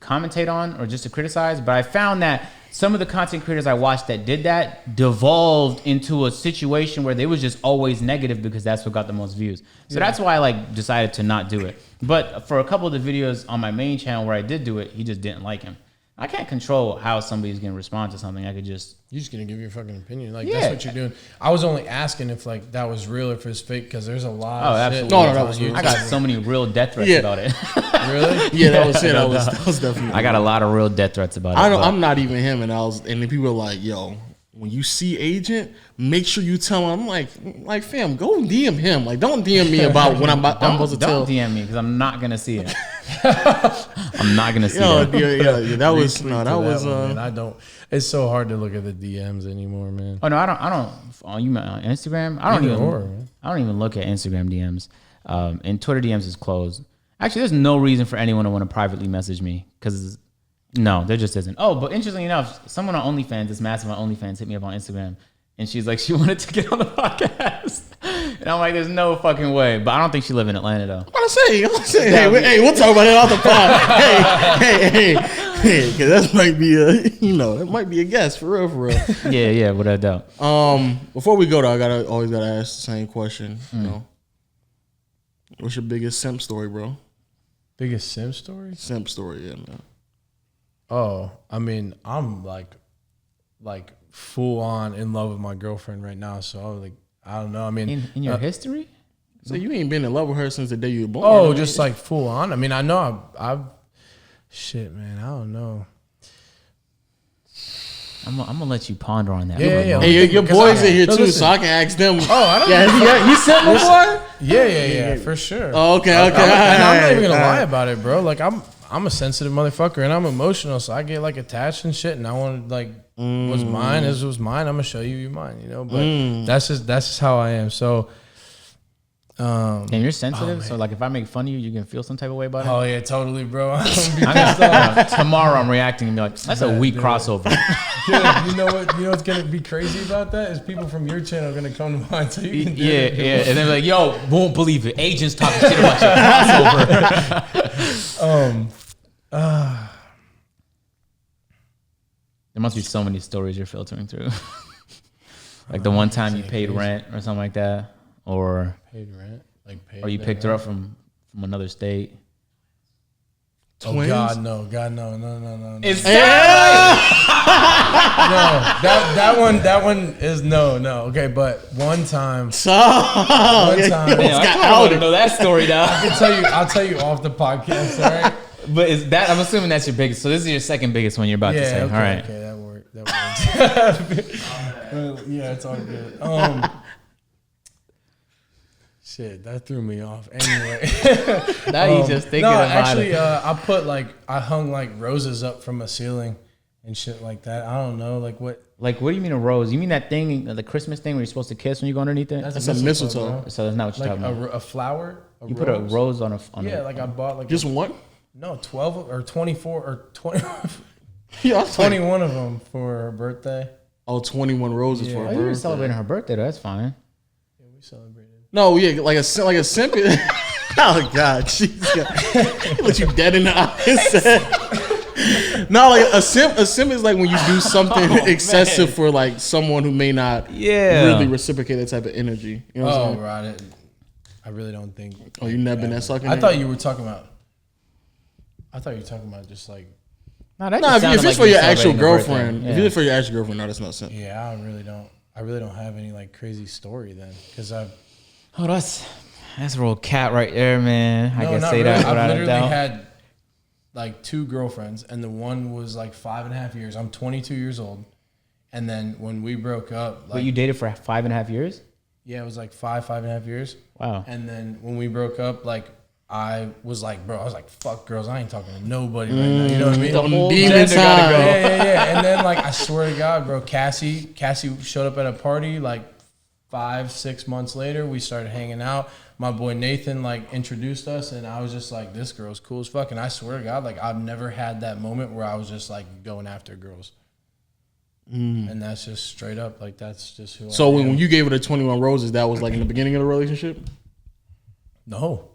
commentate on or just to criticize. But I found that some of the content creators I watched that did that devolved into a situation where they was just always negative because that's what got the most views. So that's why I like decided to not do it. But for a couple of the videos on my main channel where I did do it, he just didn't like him. I can't control how somebody's gonna respond to something. I could just You're just gonna give your fucking opinion. Like Yeah. that's what you're doing. I was only asking if like that was real or if it's fake because there's a lot. Oh, of absolutely. Shit No, that on was YouTube. real. I got so many real death threats Yeah. about it. Really? Yeah, that was it. That was definitely. I got a lot of real death threats about it. I know but- I'm not even him, and then people are like, "Yo, when you see Agent, make sure you tell him." I'm like, fam, go DM him. Like, don't DM me about when I'm supposed to tell. Don't DM me because I'm not gonna see it. I'm not gonna see Yo, it. yeah, that was Retweet no, to that was one, man. I don't. It's so hard to look at the DMs anymore, man. Oh no, I don't. On you on Instagram? I don't Either even. or, man. I don't even look at Instagram DMs. And Twitter DMs is closed. Actually, there's no reason for anyone to want to privately message me because no, there just isn't. Oh, but interestingly enough, someone on OnlyFans, this massive on OnlyFans, hit me up on Instagram, and she's like, she wanted to get on the podcast, and I'm like, there's no fucking way. But I don't think she live in Atlanta though. I'm saying, hey, we'll talk about it off the pod. hey, because that might be that might be a guess for real. Yeah, without doubt. Before we go though, I always gotta ask the same question. You know, what's your biggest simp story, bro? Biggest sim story? Simp story, yeah, man. Oh, I mean, I'm like full on in love with my girlfriend right now. So I'm like, I don't know. I mean, In your history? So you ain't been in love with her since the day you were born? oh, right? just like full on. I mean, I know I've shit, man. I don't know. I'm gonna let you ponder on that. Yeah. Hey, your boys in here No, too, listen. so I can ask them. Oh, I don't. Yeah, you sent my boy. Yeah, for sure. Oh, okay. And I'm not even gonna all lie right. about it, bro. Like I'm a sensitive motherfucker and I'm emotional, so I get like attached and shit. And I want to like what's mine is what's mine. I'm gonna show you mine, you know. But that's just how I am. So, And you're sensitive, so like if I make fun of you, you can feel some type of way about it. oh yeah, totally, bro. I'm gonna be I'm gonna, tomorrow I'm reacting and be like, that's a weak crossover. Dude, you know what? You know what's gonna be crazy about that is people from your channel are gonna come to mine. So you can do Yeah, it. and then like, yo, won't believe it. Agents talking shit about your crossover. There must be so many stories you're filtering through. Like the one time you paid rent or something like that, or Paid rent, like paid. you picked her up from another state. Oh Twins? God, no, no. Is No, that one is no. Okay, but one time, One time. I want to know that story now. I'll tell you off the podcast. All right. But is that I'm assuming that's your biggest. So this is your second biggest one you're about to say. Okay, All right. okay, that worked. Yeah, it's all good. Shit, that threw me off. Anyway, Now you just thinking no, about actually, it. I hung like roses up from a ceiling and shit like that. I don't know, like what. Like, what do you mean a rose? You mean that thing, the Christmas thing where you're supposed to kiss when you go underneath it? That's a mistletoe. bro. So that's not what you're Like talking about. a flower. You put a rose on a. Yeah, like I bought like Just one? no 12 or 24 or 20, Yeah, I was like, 21 of them for her birthday. 21 roses for Oh, her you were birthday. celebrating her birthday, though. That's fine. Yeah, we celebrated. No, yeah, like a simp. Oh God, jeez, he looked you dead in the eyes. No, like a simp is like when you do something excessive for like someone who may not really reciprocate that type of energy. You know what I'm Oh, saying? right. I really don't think. Oh, you never been that sucking? I thought you were talking about. Just like. No, that No, just if sounded it's like for you your actual celebrating her birthday. girlfriend, Yeah. if it's for your actual girlfriend, no, that's not simp. Yeah, I really don't have any like crazy story then, because I've. Oh, that's a real cat right there, man. I can not say really. that I've without a literally doubt. had like 2 girlfriends, and the one was like 5.5 years. I'm 22 years old, and then when we broke up, like But you dated for 5.5 years? yeah, it was like 5.5 years. Wow. And then when we broke up, like I was like, bro, I was like, fuck girls, I ain't talking to nobody right now. You know what I mean? The whole Demon gender gotta time. go. Yeah. And then like I swear to God, bro, Cassie showed up at a party like 5-6 months later, we started hanging out. My boy Nathan like introduced us, and I was just like, this girl's cool as fuck. And I swear to God, like I've never had that moment where I was just like going after girls. And that's just straight up, like that's just who. So I am. when you gave her the 21 roses, that was like in the beginning of the relationship? No.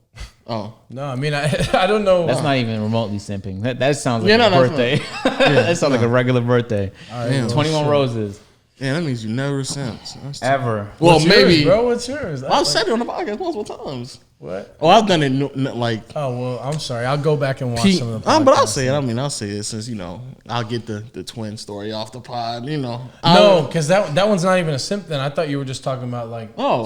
Oh. No, I mean, I don't know. That's not even remotely simping. That sounds like Yeah, a no, birthday. That sounds like a regular birthday. Damn. 21 roses. Yeah, that means you never since. Ever. Well, What's maybe. yours, bro. What's yours? I've said it on the podcast multiple times. What? Oh, I've done it like. Oh, well, I'm sorry. I'll go back and watch some of the But I'll podcasts. say it. I mean, I'll say it since, I'll get the twin story off the pod, No, because that one's not even a simp then. I thought you were just talking about like Oh.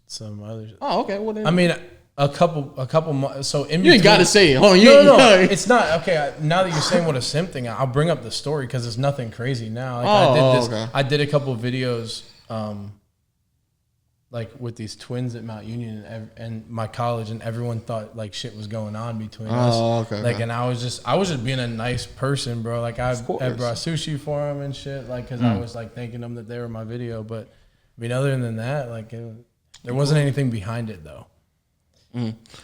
some other. Oh, okay. Well, then. I mean, a couple months. So in you ain't got to say it. Hold on. No, it's not okay. Now that you're saying what a simp thing, I'll bring up the story because it's nothing crazy now. Like okay. I did a couple of videos, like with these twins at Mount Union and my college, and everyone thought like shit was going on between us. Okay. Like, and I was just being a nice person, bro. Like I course. brought sushi for them and shit, like because I was like thanking them that they were in my video. But I mean, other than that, like there wasn't anything behind it though.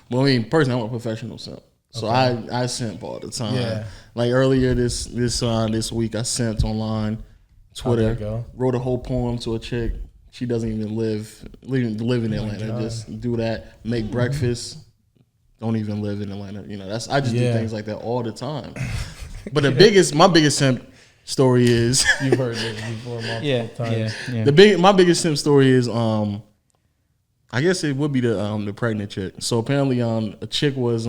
Well, I mean, personally, I'm a professional simp. So I simp all the time. Yeah. Like earlier this week, I simped online, Twitter. How'd that go? Wrote a whole poem to a chick. She doesn't even live in Atlanta. God. Just do that. Make breakfast. Don't even live in Atlanta. I just do Yeah. things like that all the time. But my biggest simp story is You've heard this before multiple times. Yeah. my biggest simp story is I guess it would be the pregnant chick. So apparently a chick was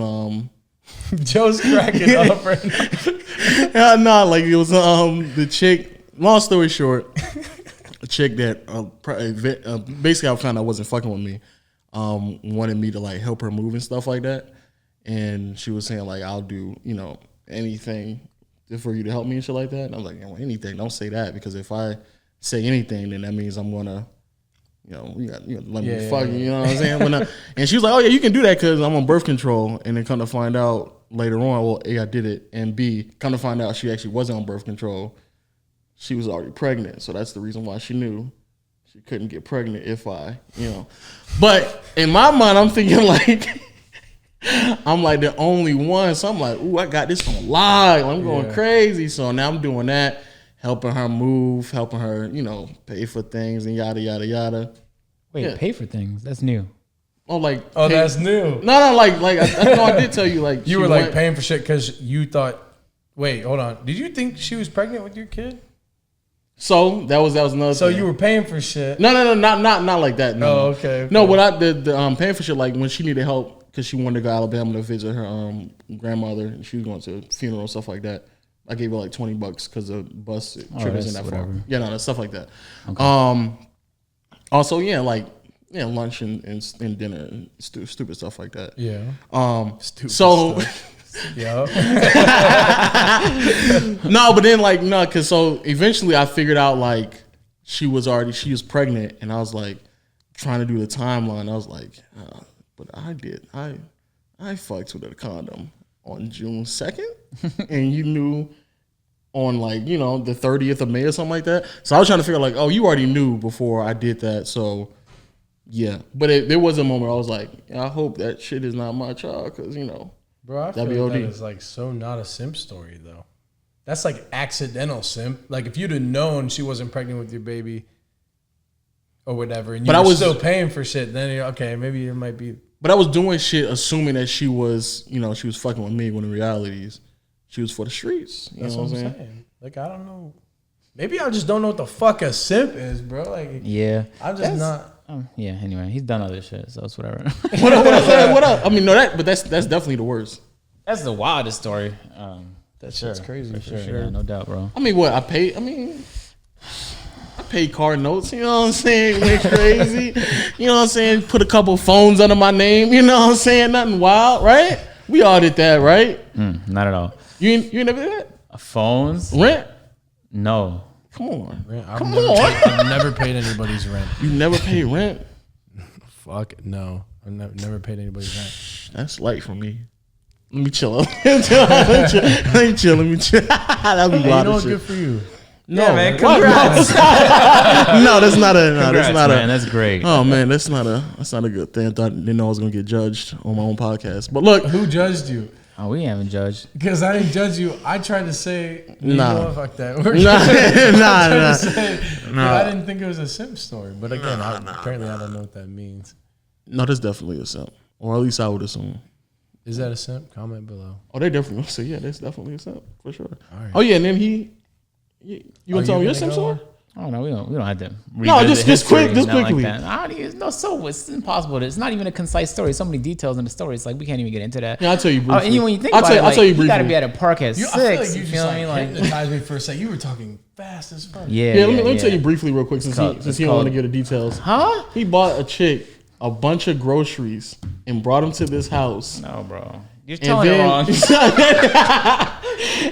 Joe's cracking up right now. like it was the chick. Long story short, a chick that basically I found out wasn't fucking with me. Wanted me to like help her move and stuff like that, and she was saying like I'll do anything for you to help me and shit like that. And I was like, anything. Don't say that because if I say anything, then that means I'm gonna. You got let me fuck you. You know what I'm saying? And she was like, "Oh yeah, you can do that because I'm on birth control." And then come to find out later on, well, A, I did it, and B, come to find out she actually wasn't on birth control. She was already pregnant, so that's the reason why she knew she couldn't get pregnant if I. But in my mind, I'm thinking like, I'm like the only one, so I'm like, ooh, I got this on live. I'm going crazy. So now I'm doing that. Helping her move, helping her, pay for things and yada, yada, yada. Wait, pay for things? That's new. Oh, like. Oh, that's new. No, like I did tell you, like. You were like paying for shit because you thought, wait, hold on. Did you think she was pregnant with your kid? So that was another So thing. you were paying for shit. No, not like that. No. Oh, okay. No, what the paying for shit, like when she needed help because she wanted to go to Alabama to visit her grandmother and she was going to a funeral and stuff like that. I gave her like $20 because the bus trip isn't that far. Yeah, no, stuff like that. Okay. Also, lunch and dinner and stupid stuff like that. Yeah. Stupid stuff. Yeah. No, but then because so eventually I figured out like she was pregnant and I was like trying to do the timeline. I was like, but I fucked with a condom on June 2nd and you knew on like, the 30th of May or something like that. So I was trying to figure out like, oh, you already knew before I did that. So yeah, but there was a moment I was like, I hope that shit is not my child because, Bro, I feel like that is like so not a simp story though. That's like accidental simp. Like if you'd have known she wasn't pregnant with your baby or whatever, and you were still paying for shit, then you're okay, maybe it might be. But I was doing shit assuming that she was, she was fucking with me when in reality is she was for the streets. That's what I'm saying. Like I don't know. Maybe I just don't know what the fuck a simp is, bro. Like I'm just not. Yeah. Anyway, he's done other shit, so it's whatever. What up? I mean, no, but that's definitely the worst. That's the wildest story. That's crazy for sure. Yeah, no doubt, bro. I mean, I paid car notes, you know what I'm saying? Went crazy. You know what I'm saying? Put a couple phones under my name, you know what I'm saying? Nothing wild, right? We all did that, right? Not at all. You ain't never did that? Phones? Rent? No. Come on. I've never paid anybody's rent. You never paid rent? Fuck no. I've never paid anybody's rent. That's light for me. Let me chill. Let me chill. That'd be wild. You know what? Good for you. No, Yeah, man, what? congrats. No, that's not a. No, Congrats, that's not man. a. That's great. Oh man, that's not a good thing. I didn't know I was gonna get judged on my own podcast. But look, Who judged you? Oh, we haven't judged. Because I didn't judge you. I tried to say, Nah. fuck that. Nah. I didn't think it was a simp story. But again, apparently I don't know what that means. No, that's definitely a simp, or at least I would assume. Is that a simp? Comment below. Oh, they definitely. So yeah, that's definitely a simp for sure. All right. Oh yeah, and then you want to tell me your simp story? Oh no, we don't have to. No, just history, just nothing quickly. Like that. No, so it's impossible. It's not even a concise story. So many details in the story. It's like we can't even get into that. Yeah, I'll tell you briefly. And when you think I'll about tell it, like, you briefly. you got to be at a park at I 6. feel like you You just feel me? Like, hypnotized me for a second. You were talking fast as fuck. yeah. Yeah, let me tell you briefly, real quick, since It's he don't want to called- get the details. Huh? He bought a chick a bunch of groceries and brought them to this house. No, bro. You're And telling it wrong.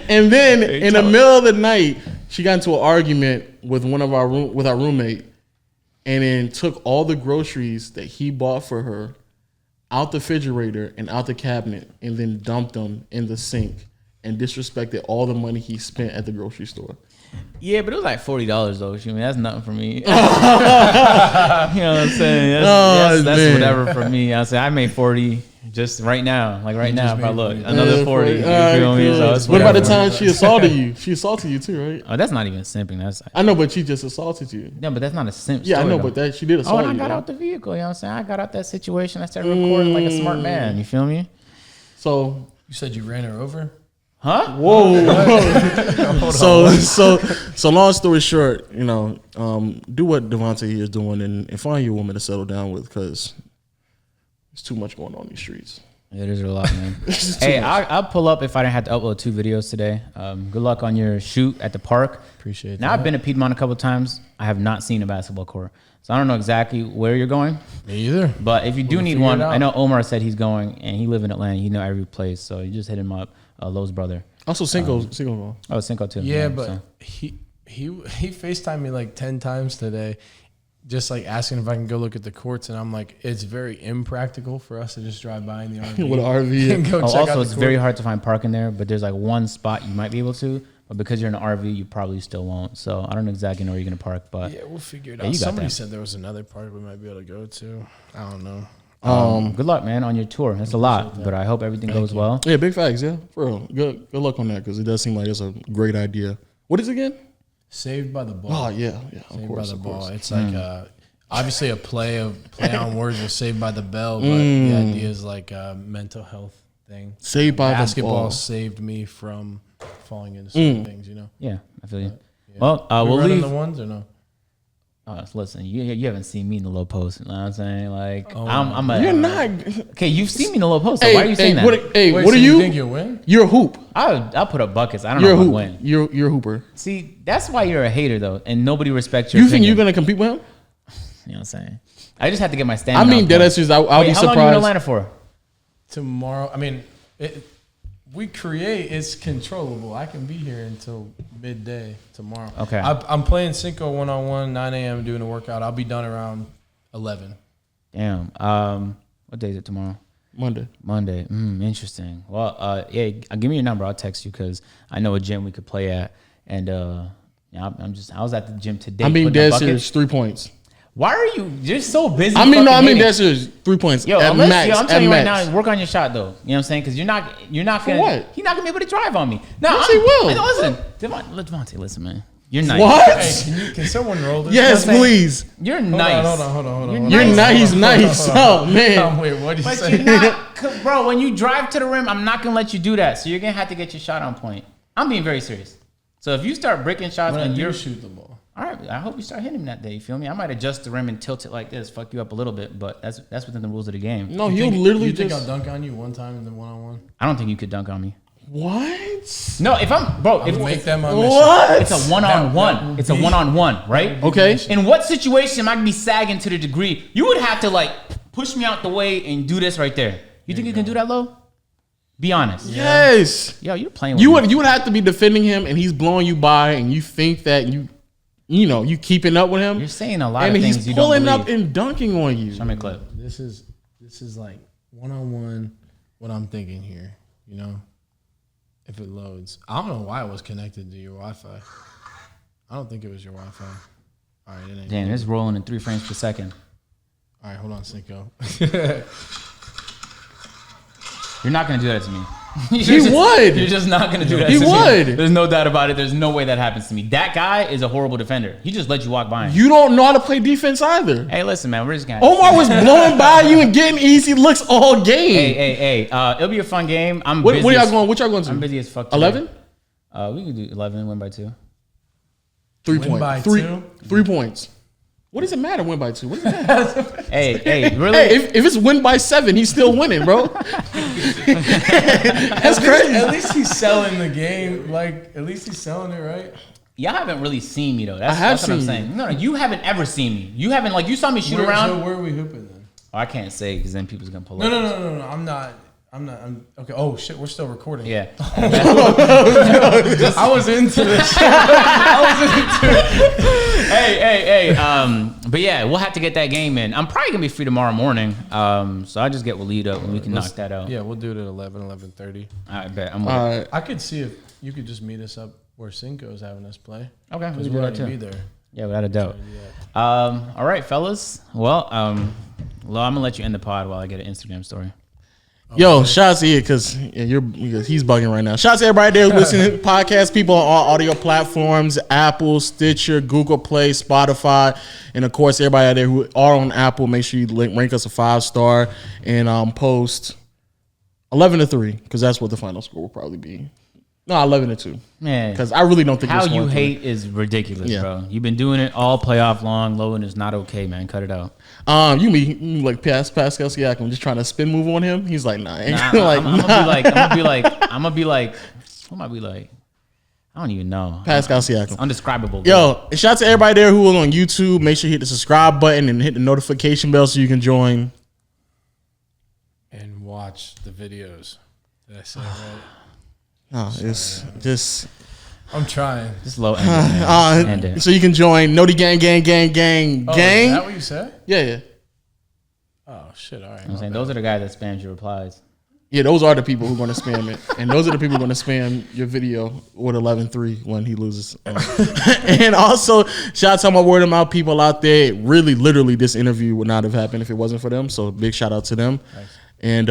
and then in the middle of the night, she got into an argument with our roommate, and then took all the groceries that he bought for her out the refrigerator and out the cabinet, and then dumped them in the sink and disrespected all the money he spent at the grocery store. Yeah, but it was like $40 though. I mean, that's nothing for me. You know what I'm saying? That's man. whatever for me. I say I made 40 just right now. Like right now, if I look, made another 40. You feel me? So it's What about the whatever. time she assaulted you? She assaulted you too, right? Oh, that's not even simping. That's I know, but she just assaulted you. no, but that's not a simp. Yeah, I story, know, though. but that she did Oh, assault and I you. got though. out the vehicle. You know what I'm saying? I got out that situation. I started recording like a smart man. You feel me? So You said you ran her over? Huh? whoa. so long story short, do what Devontae here is doing and find you a woman to settle down with, because there's too much going on in these streets. It is a lot, man. It's too Hey, much. I'll pull up if I didn't have to upload 2 videos today. Good luck on your shoot at the park. Appreciate Now, that. I've been to Piedmont a couple times. I have not seen a basketball court. So I don't know exactly where you're going. Me either. But if you do We'll need figure one, it out. I know Omar said he's going, and he live in Atlanta. He know every place. So you just hit him up, Lowe's brother. Also, single. Oh, Cinco too. Yeah, but so. he FaceTimed me like 10 times today, just like asking if I can go look at the courts, and I'm like, it's very impractical for us to just drive by in the RV. With an RV. and go Oh, check out also, the it's court. very hard to find parking there, but there's like one spot you might be able to. But because you're in an RV, you probably still won't. So I don't exactly know where you're going to park. But Yeah, we'll figure it Yeah, out. you got Somebody that. said there was another park we might be able to go to. I don't know. good luck, man, on your tour. That's a lot, but I hope everything goes well. Yeah, big facts. Yeah, for real. Good luck on that, because it does seem like it's a great idea. What is it again? Saved by the Ball. Oh yeah. Of Saved course, by the of Ball. course. It's like obviously a play on words with Saved by the Bell, but the idea is like a mental health thing. Saved by Basketball the Ball. saved me from falling into certain things, you know. Yeah, I feel you. Well, we'll running leave. the ones or no? Listen, you haven't seen me in the low post. You know what I'm saying? Like, Oh, I'm a. You're not. Okay, you've seen me in the low post. So why are you saying that? What Wait, are so you? think you'll win? You're a hoop. I'll put up buckets. I don't You're a know if I hoop. win. You're a hooper. See, that's why you're a hater though, and nobody respects your. You think opinion. you're gonna compete with him? You know what I'm saying? I just have to get my I stamina. mean, on dead point. ass. I'll Wait, be how long you in surprised. Atlanta for? Tomorrow, I mean, we create, it's controllable. I can be here until midday tomorrow. Okay. I'm playing Cinco 1-on-1, 9 a.m. doing a workout. I'll be done around 11. Damn. What day is it tomorrow? Monday. Monday. Interesting. Well, yeah, give me your number. I'll text you because I know a gym we could play at, and yeah, I was at the gym today. I mean, putting up dead buckets. serious. 3 points. Why are you just so busy? I mean, no. I fucking mean, hating? dead serious. 3 points. Yo, at unless, max. yo, I'm telling you at right max. now, work on your shot though. You know what I'm saying? Because you're not gonna. what? He's not gonna be able to drive on me. No, Yes, he will. Listen, Devontae, listen, man. You're nice. What? Hey, can someone roll this? Yes, You know what I'm please. You're Hold nice. on, hold on. You're You're nice. nice. Oh man. Wait, what did you But say? you're not, bro. When you drive to the rim, I'm not gonna let you do that. So you're gonna have to get your shot on point. I'm being very serious. So if you start breaking shots When I and do you're shoot the ball. all right, I hope you start hitting him that day. You feel me? I might adjust the rim and tilt it like this, fuck you up a little bit, but that's within the rules of the game. No, You he'll think- literally You think just. I'll dunk on you one time in the 1-on-1? I don't think you could dunk on me. What? No, if I'm bro, if Make that my mission. What? it's a one-on-one. It's a one-on-one, right? Okay. In what situation am I gonna be sagging to the degree you would have to like push me out the way and do this right there? You think you can do that, Lo? Be honest. Yes. Yo, you're playing with You me. would have to be defending him, and he's blowing you by, and you think that you keeping up with him. You're saying a lot and of things he's you don't pulling believe. up and dunking on you. Show me a clip. This is like 1-on-1 what I'm thinking here, you know? If it loads. I don't know why it was connected to your Wi-Fi. I don't think it was your Wi-Fi. All right, it ain't. Damn, it's rolling in 3 frames per second. All right, hold on, Cinco. You're not gonna do that to me. He would. You're just not gonna do that. He to would. Me. There's no doubt about it. There's no way that happens to me. That guy is a horrible defender. He just let you walk by him. You don't know how to play defense either. Hey, listen, man. We're just gonna. Omar was blowing by you and getting easy looks all game. Hey. It'll be a fun game. I'm What busy. y'all going? What y'all going to? I'm busy as fuck. Today. 11. We can do 11. Win by 2. 3 Win points. by 3 2? 3 points. What does it matter? Win by 2. What does it matter? Hey, really? Hey, if it's win by 7, he's still winning, bro. That's crazy. At least he's selling the game. Like, at least he's selling it, right? Y'all haven't really seen me though. That's have what I'm seen saying. No, you haven't ever seen me. You haven't you saw me shoot around. So where are we hooping then? Oh, I can't say because then people's gonna pull No, up. no. I'm not. I'm okay. Oh shit, we're still recording. Yeah. I was into this. Hey. But yeah, we'll have to get that game in. I'm probably gonna be free tomorrow morning. So I'll just get Waleed up and we can knock that out. Yeah, we'll do it at 11:30. I bet. I'm with it. I could see if you could just meet us up where Cinco's having us play. Okay, we Because can we'll do that already too. be there. Yeah, without a doubt. All right, fellas. Well, I'm gonna let you end the pod while I get an Instagram story. Yo, shots here because he's bugging right now. Shots to everybody there who listening to podcast, people on all audio platforms, Apple, Stitcher, Google Play, Spotify, and of course everybody out there who are on Apple. Make sure you rank us a 5-star and post 11-3 because that's what the final score will probably be. No, 11-2. Man, Because I really don't think how we're you scoring hate is ridiculous, Yeah. bro. You've been doing it all playoff long. Low and is not okay, man. Cut it out. You mean like Pascal Siakam just trying to spin move on him? He's like, nah. Nah, like, I'm gonna be like, who am I be like? I don't even know. Pascal Siakam. It's undescribable. Bro. Yo, shout out to everybody there who is on YouTube. Make sure you hit the subscribe button and hit the notification bell so you can join. And watch the videos. Did I say it right? No, it's just I'm trying. Just low end. Man. End it. so you can join Noti Gang. Oh, is that what you said? Yeah. Oh shit! All right. I'm saying those are the guys that spams your replies. Yeah, those are the people who are going to spam it. And those are the people who are going to spam your video with 11-3 when he loses. And also, shout out to my word of mouth people out there. Really, literally, this interview would not have happened if it wasn't for them. So big shout out to them. Nice. And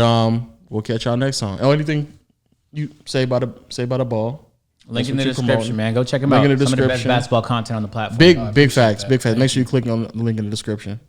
we'll catch y'all next time. Oh, anything you say about the ball? Link That's in the what you're description, promoting. man. Go check them Link out. in the Some of the best description. basketball content on the platform. Big appreciate facts. that. Big facts. Thank Make sure you click on the link in the description.